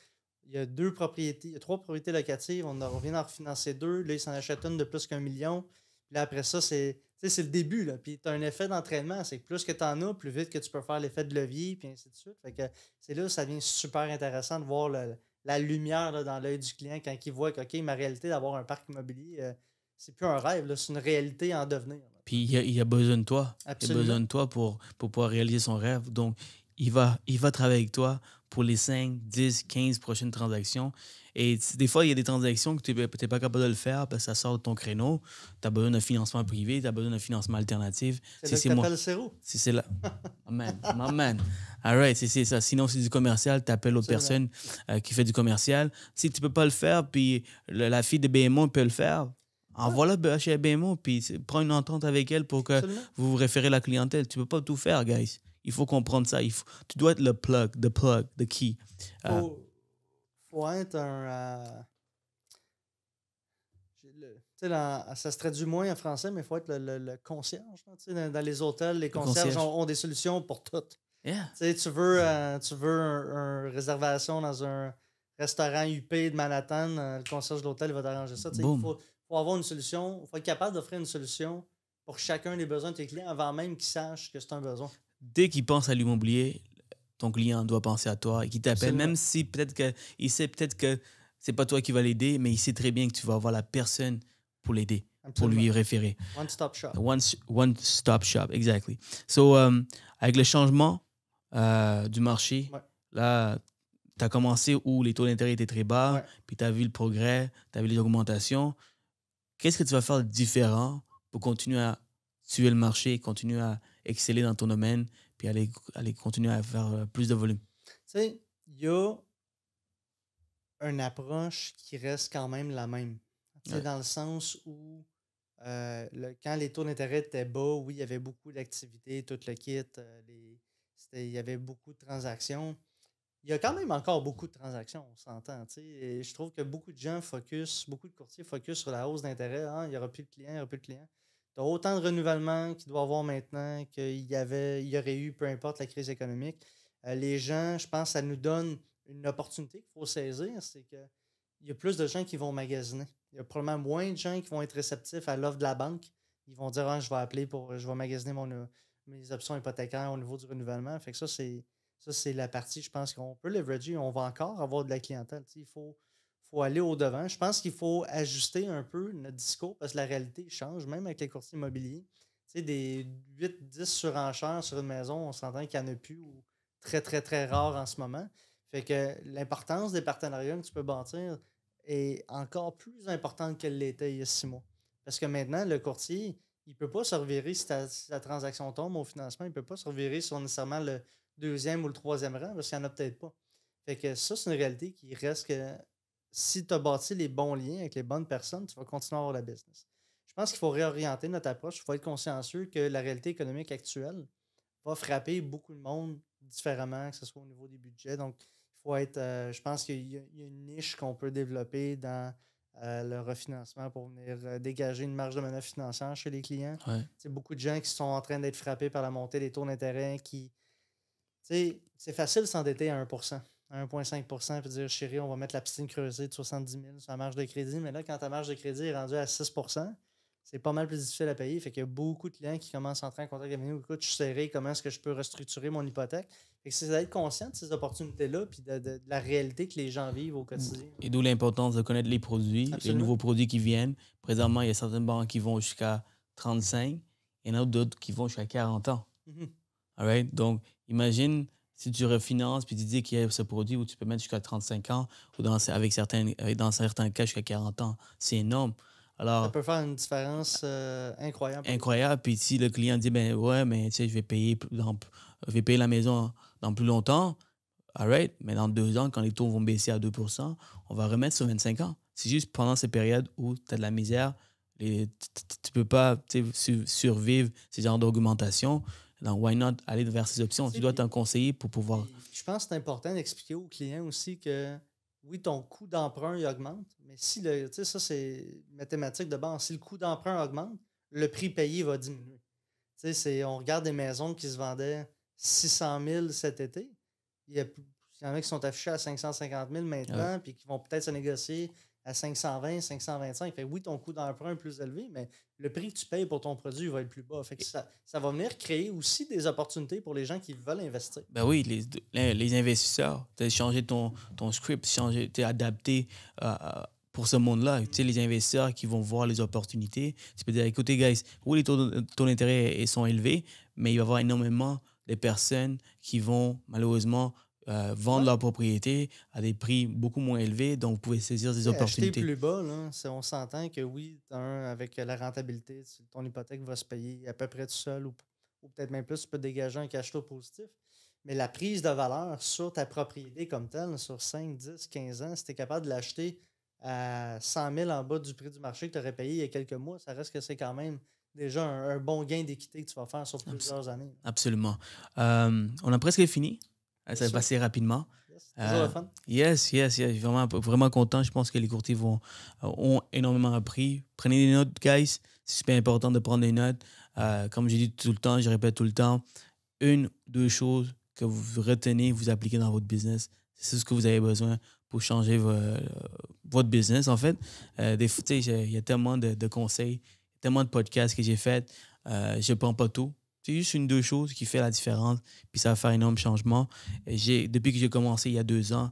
Il y a 3 propriétés locatives. On vient d'en refinancer 2. Là, il s'en achète une de plus qu'1 million. Puis là, après ça, c'est le début. Là. Puis tu as un effet d'entraînement. C'est que plus que tu en as, plus vite que tu peux faire l'effet de levier, puis ainsi de suite. Fait que c'est là ça devient super intéressant de voir la lumière là, dans l'œil du client quand il voit que OK, ma réalité d'avoir un parc immobilier, c'est plus un rêve, là, c'est une réalité en devenir. Là. Puis il a besoin de toi. Absolument. Il a besoin de toi pour pouvoir réaliser son rêve. Donc, il va travailler avec toi pour les 5, 10, 15 prochaines transactions. Et des fois, il y a des transactions que tu n'es pas capable de le faire parce que ça sort de ton créneau. Tu as besoin d'un financement privé, tu as besoin d'un financement alternatif. C'est là que t'appelles Cero. C'est là. Amen. Amen. All right, c'est ça. Sinon, c'est du commercial. Tu appelles l'autre personne qui fait du commercial. Si tu ne peux pas le faire, puis la fille de BMO peut le faire, envoie-la chez BMO, puis prends une entente avec elle pour que vous vous référez la clientèle. Tu ne peux pas tout faire, guys. Il faut comprendre ça. Tu dois être le plug, the key. Faut être un... ça se traduit moins en français, mais il faut être le concierge. Dans les hôtels, les concierges ont des solutions pour tout. Yeah. Tu veux une réservation dans un restaurant UP de Manhattan, le concierge de l'hôtel va t'arranger ça. Il faut avoir une solution. Il faut être capable d'offrir une solution pour chacun des besoins de tes clients avant même qu'ils sachent que c'est un besoin. Dès qu'il pense à l'immobilier, ton client doit penser à toi et qu'il t'appelle, même si il sait peut-être que c'est pas toi qui va l'aider, mais il sait très bien que tu vas avoir la personne pour l'aider, pour lui référer. One stop shop. One stop shop, exactly. So, avec le changement du marché, là, tu as commencé où les taux d'intérêt étaient très bas, puis tu as vu le progrès, tu as vu les augmentations. Qu'est-ce que tu vas faire de différent pour continuer à tuer le marché, continuer à exceller dans ton domaine, puis aller continuer à faire plus de volume? Tu sais, il y a une approche qui reste quand même la même. Dans le sens où quand les taux d'intérêt étaient bas, oui, il y avait beaucoup d'activités, tout le kit, il y avait beaucoup de transactions. Il y a quand même encore beaucoup de transactions, on s'entend. Et je trouve que beaucoup de gens beaucoup de courtiers focus sur la hausse d'intérêt. Il n'y aura plus de clients, il n'y aura plus de clients. Tu as autant de renouvellement qu'il doit y avoir maintenant qu'il y aurait eu, peu importe la crise économique. Les gens, je pense, ça nous donne une opportunité qu'il faut saisir, c'est qu'il y a plus de gens qui vont magasiner. Il y a probablement moins de gens qui vont être réceptifs à l'offre de la banque. ils vont dire je vais appeler je vais magasiner mes options hypothécaires au niveau du renouvellement. Fait que ça, c'est la partie, je pense qu'on peut leverager. On va encore avoir de la clientèle. Il faut aller au-devant. Je pense qu'il faut ajuster un peu notre discours parce que la réalité change, même avec les courtiers immobiliers. Des 8-10 surenchères sur une maison, on s'entend qu'il n'y en a plus ou très, très, très rare en ce moment. Fait que l'importance des partenariats que tu peux bâtir est encore plus importante qu'elle l'était il y a 6 mois. Parce que maintenant, le courtier, il ne peut pas se revirer si la transaction tombe au financement, il ne peut pas se revirer sur nécessairement le deuxième ou le troisième rang parce qu'il n'y en a peut-être pas. Fait que ça, c'est une réalité qui reste que si tu as bâti les bons liens avec les bonnes personnes, tu vas continuer à avoir la business. Je pense qu'il faut réorienter notre approche. Il faut être consciencieux que la réalité économique actuelle va frapper beaucoup de monde différemment, que ce soit au niveau des budgets. Donc, il faut être. Je pense qu'il y a une niche qu'on peut développer dans le refinancement pour venir dégager une marge de manœuvre financière chez les clients. Ouais. C'est beaucoup de gens qui sont en train d'être frappés par la montée des taux d'intérêt c'est facile de s'endetter à 1%, à 1,5%, puis dire chérie, on va mettre la piscine creusée de 70 000 sur la marge de crédit. Mais là, quand ta marge de crédit est rendue à 6%, c'est pas mal plus difficile à payer. Fait qu'il y a beaucoup de clients qui commencent à entrer en contact avec nous. Écoute, je suis serré, comment est-ce que je peux restructurer mon hypothèque? Fait que c'est d'être conscient de ces opportunités-là puis de la réalité que les gens vivent au quotidien. Et d'où l'importance de connaître les produits, Absolument. les nouveaux produits qui viennent. Présentement, il y a certaines banques qui vont jusqu'à 35 et il y en a d'autres qui vont jusqu'à 40 ans. Mhm. All right? Donc, imagine si tu refinances puis tu dis qu'il y a ce produit où tu peux mettre jusqu'à 35 ans ou dans certains cas jusqu'à 40 ans. C'est énorme. Alors, Ça peut faire une différence incroyable. incroyable. Puis si le client dit, ben ouais, mais tu sais, je vais payer la maison dans plus longtemps, all right, mais dans 2 ans, quand les taux vont baisser à 2%, on va remettre sur 25 ans. C'est juste pendant ces périodes où tu as de la misère, tu peux pas survivre ces genres d'augmentation. Donc, why not aller vers ces options? Tu dois être un conseiller pour pouvoir... Je pense que c'est important d'expliquer aux clients aussi que oui, ton coût d'emprunt il augmente, mais si ça c'est mathématique de base, si le coût d'emprunt augmente, le prix payé va diminuer. On regarde des maisons qui se vendaient 600 000 cet été. Il y en a qui sont affichés à 550 000 maintenant, puis qui vont peut-être se négocier à 520, 525. Fait que oui, ton coût d'emprunt est plus élevé, mais le prix que tu payes pour ton produit va être plus bas. Fait que ça va venir créer aussi des opportunités pour les gens qui veulent investir. Ben oui, les investisseurs, tu as changé ton script, tu as adapté pour ce monde-là. Tu sais, les investisseurs qui vont voir les opportunités, tu peux dire, écoutez, guys, oui, les taux d'intérêt sont élevés, mais il va y avoir énormément de personnes qui vont malheureusement vendre leur propriété à des prix beaucoup moins élevés, donc vous pouvez saisir des opportunités. Acheter plus bas, là, on s'entend que oui, avec la rentabilité, ton hypothèque va se payer à peu près tout seul ou peut-être même plus, tu peux dégager un cash flow positif. Mais la prise de valeur sur ta propriété comme telle, sur 5, 10, 15 ans, si tu es capable de l'acheter à 100 000 en bas du prix du marché que tu aurais payé il y a quelques mois, ça reste que c'est quand même déjà un bon gain d'équité que tu vas faire sur plusieurs années. Absolument. On a presque fini. Ça va passer rapidement. C'est toujours le fun. Yes. Vraiment, vraiment content. Je pense que les courtiers ont énormément appris. Prenez des notes, guys. C'est super important de prendre des notes. Comme je dis tout le temps, je répète tout le temps, 1-2 choses que vous retenez, vous appliquez dans votre business. C'est ce que vous avez besoin pour changer votre business, en fait. Il y a tellement de conseils, tellement de podcasts que j'ai faits. Je ne prends pas tout. C'est juste 1-2 choses qui fait la différence, puis ça va faire un énorme changement. Depuis que j'ai commencé il y a 2 ans,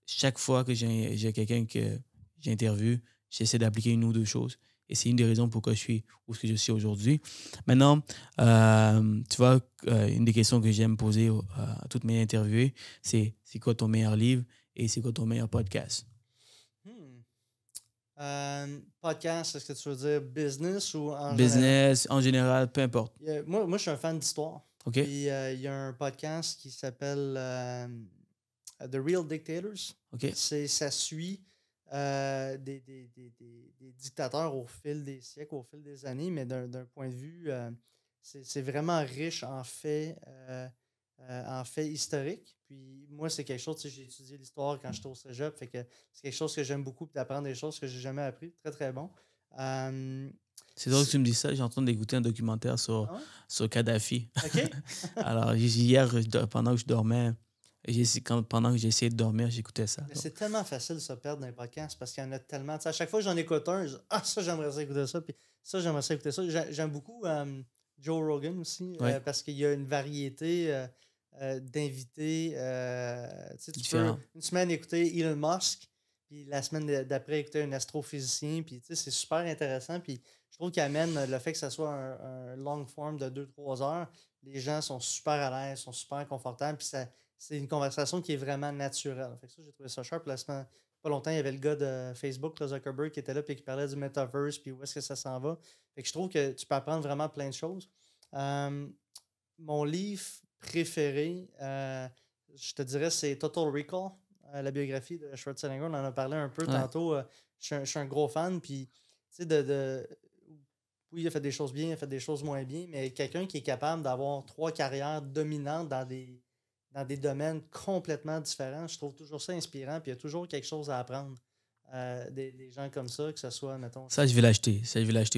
chaque fois que j'ai quelqu'un que j'interviewe, j'essaie d'appliquer 1 ou 2 choses. Et c'est une des raisons pourquoi je suis où je suis aujourd'hui. Maintenant, tu vois, une des questions que j'aime poser à toutes mes interviewés, c'est quoi ton meilleur livre et c'est quoi ton meilleur podcast? Podcast, est-ce que tu veux dire business ou en business, général? En général, peu importe. Moi, je suis un fan d'histoire. OK. Puis il y a un podcast qui s'appelle The Real Dictators. OK. Ça suit des dictateurs au fil des siècles, au fil des années, mais d'un point de vue, c'est vraiment riche en faits historiques. Puis moi, c'est quelque chose, j'ai étudié l'histoire quand j'étais au cégep, fait que c'est quelque chose que j'aime beaucoup, d'apprendre des choses que j'ai jamais appris. Très, très bon. C'est drôle que tu me dis ça. J'ai en train d'écouter un documentaire sur Kadhafi. OK. Alors, hier, pendant que je dormais, Pendant que j'ai essayé de dormir, j'écoutais ça. Mais c'est tellement facile de se perdre dans les podcasts parce qu'il y en a tellement. Tu sais, à chaque fois que j'en écoute un, je dis ah, ça, j'aimerais ça écouter ça. Puis ça, j'aimerais ça écouter ça. J'aime beaucoup Joe Rogan aussi parce qu'il y a une variété d'invités. Tu sais, tu peux une semaine écouter Elon Musk, puis la semaine d'après écouter un astrophysicien. Puis tu sais, c'est super intéressant. Puis je trouve qu'il amène le fait que ça soit un long form de 2-3 heures. Les gens sont super à l'aise, sont super confortables. Puis c'est une conversation qui est vraiment naturelle. Fait que ça, j'ai trouvé ça sharp. La semaine, pas longtemps, il y avait le gars de Facebook, Zuckerberg, qui était là et qui parlait du metaverse puis où est-ce que ça s'en va. Fait que je trouve que tu peux apprendre vraiment plein de choses. Mon livre préféré, je te dirais, c'est Total Recall, la biographie de Schwarzenegger. On en a parlé un peu tantôt. Je suis un gros fan. Puis, tu sais, oui, il a fait des choses bien, il a fait des choses moins bien, mais quelqu'un qui est capable d'avoir 3 carrières dominantes dans des domaines complètement différents, je trouve toujours ça inspirant. Puis il y a toujours quelque chose à apprendre des gens comme ça, que ce soit, mettons... Ça, je vais l'acheter.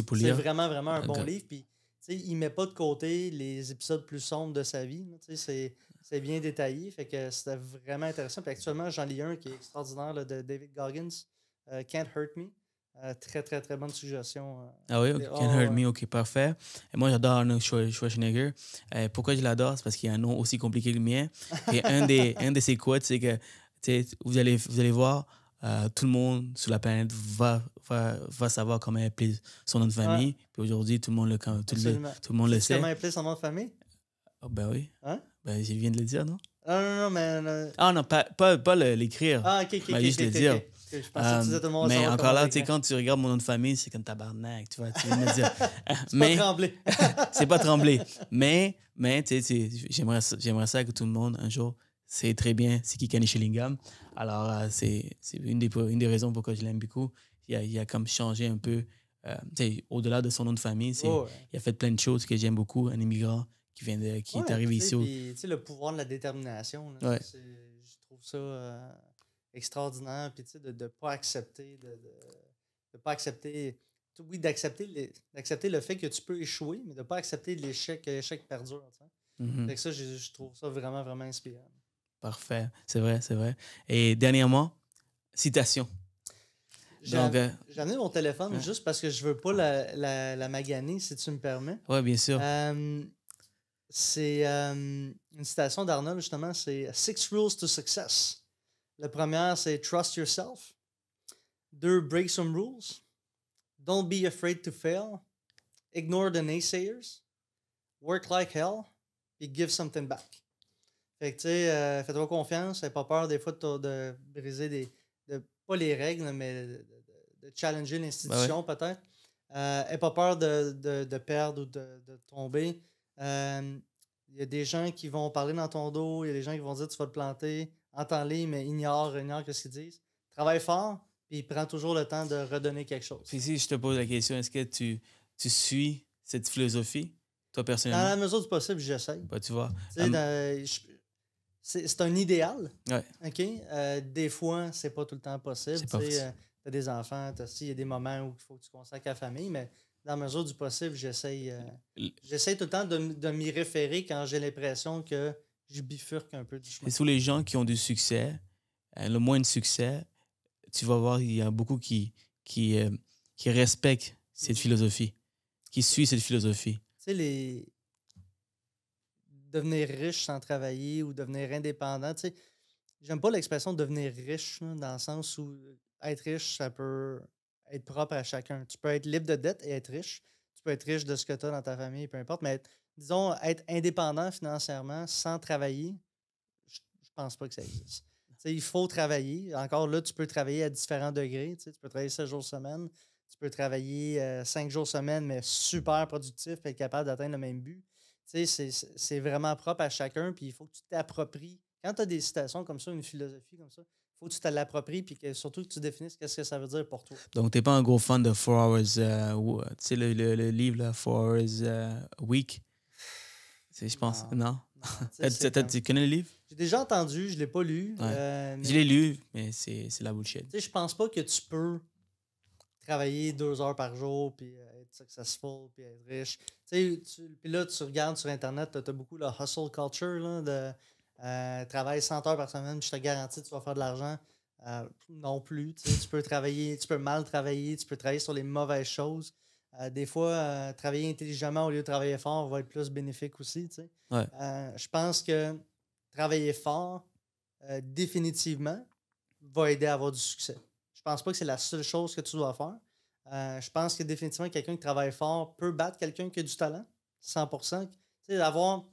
Pour lire. C'est vraiment, vraiment un bon livre. Puis, tu sais, il ne met pas de côté les épisodes plus sombres de sa vie. Tu sais, c'est bien détaillé. Fait que c'était vraiment intéressant. Puis actuellement, j'en lis un qui est extraordinaire là, de David Goggins, Can't Hurt Me. Très, très, très bonne suggestion. Ah oui, Can't Hurt Me, ok, parfait. Et moi, j'adore Arnold Schwarzenegger. Pourquoi je l'adore? C'est parce qu'il a un nom aussi compliqué que le mien. Et un de ses quotes, c'est que vous allez voir, tout le monde sur la planète va savoir comment appeler son nom de famille. Puis aujourd'hui, tout le monde le sait. Comment appeler son nom de famille? Oh, ben oui. Hein? Ben, je viens de le dire, non? Non, mais... Ah non, pas l'écrire. Ah, ok, juste le dire. Je pensais que tu disais tout le monde. Mais encore là, tu sais, quand tu regardes mon nom de famille, c'est comme tabarnak, tu vois, tu viens de me dire. C'est pas Tremblay. C'est pas Tremblay. Mais tu sais, j'aimerais ça que tout le monde, un jour, sait très bien c'est qui Kenny Chillingham. Alors, c'est une des raisons pourquoi je l'aime beaucoup. Il a comme changé un peu, au-delà de son nom de famille. Il a fait plein de choses que j'aime beaucoup. Un immigrant qui est arrivé ici. Tu sais, le pouvoir de la détermination, là, je trouve ça extraordinaire. Puis, tu sais, de ne pas accepter, de pas accepter, oui, d'accepter le fait que tu peux échouer, mais de ne pas accepter l'échec, que l'échec perdure. Fait que ça, je trouve ça vraiment, vraiment inspirant. Parfait, c'est vrai. Et dernièrement, citation. J'ai amené mon téléphone juste parce que je veux pas la maganer, si tu me permets. Oui, bien sûr. C'est une citation d'Arnold, justement, c'est « 6 rules to success ». La première, c'est « Trust yourself ». 2, « Break some rules ». « Don't be afraid to fail ». « Ignore the naysayers ». « Work like hell ». Et « Give something back ». Fait que, tu sais, fais-toi confiance, n'aie pas peur des fois de briser pas les règles, mais de challenger l'institution peut-être. N'aie pas peur de perdre ou de tomber. Il y a des gens qui vont parler dans ton dos, il y a des gens qui vont dire tu vas te planter. Entends-les, mais ignore ce qu'ils disent. Travaille fort, puis prends toujours le temps de redonner quelque chose. Puis si je te pose la question, est-ce que tu suis cette philosophie, toi personnellement? Dans la mesure du possible, j'essaie. Bah, tu vois. C'est un idéal. Ouais. OK? Des fois, c'est pas tout le temps possible. Tu as des enfants, il y a des moments où il faut que tu consacres à la famille, mais dans la mesure du possible, j'essaie tout le temps de m'y référer quand j'ai l'impression que je bifurque un peu du chemin. Et sous les gens qui ont du succès, le moins de succès, tu vas voir, il y a beaucoup qui respectent cette philosophie, qui suivent cette philosophie. Tu sais, devenir riche sans travailler ou devenir indépendant, tu sais, j'aime pas l'expression devenir riche, là, dans le sens où être riche, ça peut être propre à chacun. Tu peux être libre de dette et être riche. Tu peux être riche de ce que tu as dans ta famille, peu importe. Mais disons, être indépendant financièrement sans travailler, je pense pas que ça existe. T'sais, il faut travailler. Encore là, tu peux travailler à différents degrés. Tu peux travailler 7 jours semaine. Tu peux travailler 5 jours semaine, mais super productif et être capable d'atteindre le même but. C'est vraiment propre à chacun. Puis il faut que tu t'appropries. Quand tu as des citations comme ça, une philosophie comme ça, il faut que tu te l'appropries et surtout que tu définisses qu'est-ce que ça veut dire pour toi. Donc, tu n'es pas un gros fan de 4 Hours, tu sais, le livre, là, 4 Hours a Week? Je pense, non? Tu connais le livre? J'ai déjà entendu, je ne l'ai pas lu. Ouais. Je l'ai lu, mais c'est la bullshit. Je pense pas que tu peux travailler 2 heures par jour puis être successful puis être riche. Puis là, tu regardes sur Internet, tu as beaucoup le hustle culture là, Travaille 100 heures par semaine, je te garantis que tu vas faire de l'argent. Non plus. Tu peux travailler, tu peux mal travailler, tu peux travailler sur les mauvaises choses. Des fois, travailler intelligemment au lieu de travailler fort va être plus bénéfique aussi. Ouais. Je pense que travailler fort, définitivement, va aider à avoir du succès. Je pense pas que c'est la seule chose que tu dois faire. Je pense que définitivement, quelqu'un qui travaille fort peut battre quelqu'un qui a du talent, 100%.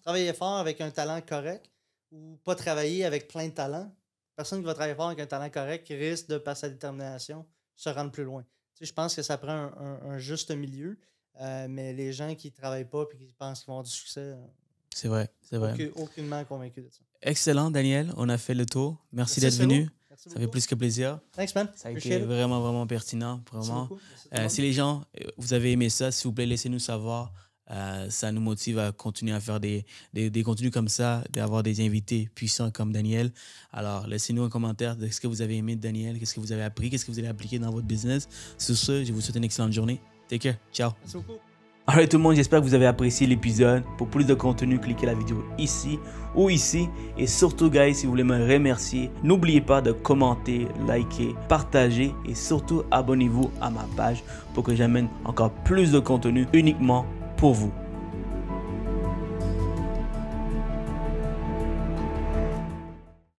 Travailler fort avec un talent correct ou pas travailler avec plein de talent. Personne qui va travailler fort avec un talent correct risque de, par sa détermination, se rendre plus loin. Je pense que ça prend un juste milieu, mais les gens qui ne travaillent pas et qui pensent qu'ils vont avoir du succès, c'est vrai. Aucunement convaincu de ça. Excellent, Daniel. On a fait le tour. Merci d'être venu. Ça fait plus que plaisir. Thanks, man. Ça a été vraiment pertinent. Vraiment. Si les gens, vous avez aimé ça, s'il vous plaît, laissez-nous savoir. Ça nous motive à continuer à faire des contenus comme ça, d'avoir des invités puissants comme Daniel. Alors, laissez-nous un commentaire de ce que vous avez aimé de Daniel, qu'est-ce que vous avez appris, qu'est-ce que vous allez appliquer dans votre business. Sur ce, je vous souhaite une excellente journée. Take care. Ciao. Merci beaucoup. Alright tout le monde, j'espère que vous avez apprécié l'épisode. Pour plus de contenu, cliquez la vidéo ici ou ici. Et surtout, guys, si vous voulez me remercier, n'oubliez pas de commenter, liker, partager et surtout abonnez-vous à ma page pour que j'amène encore plus de contenu uniquement pour vous.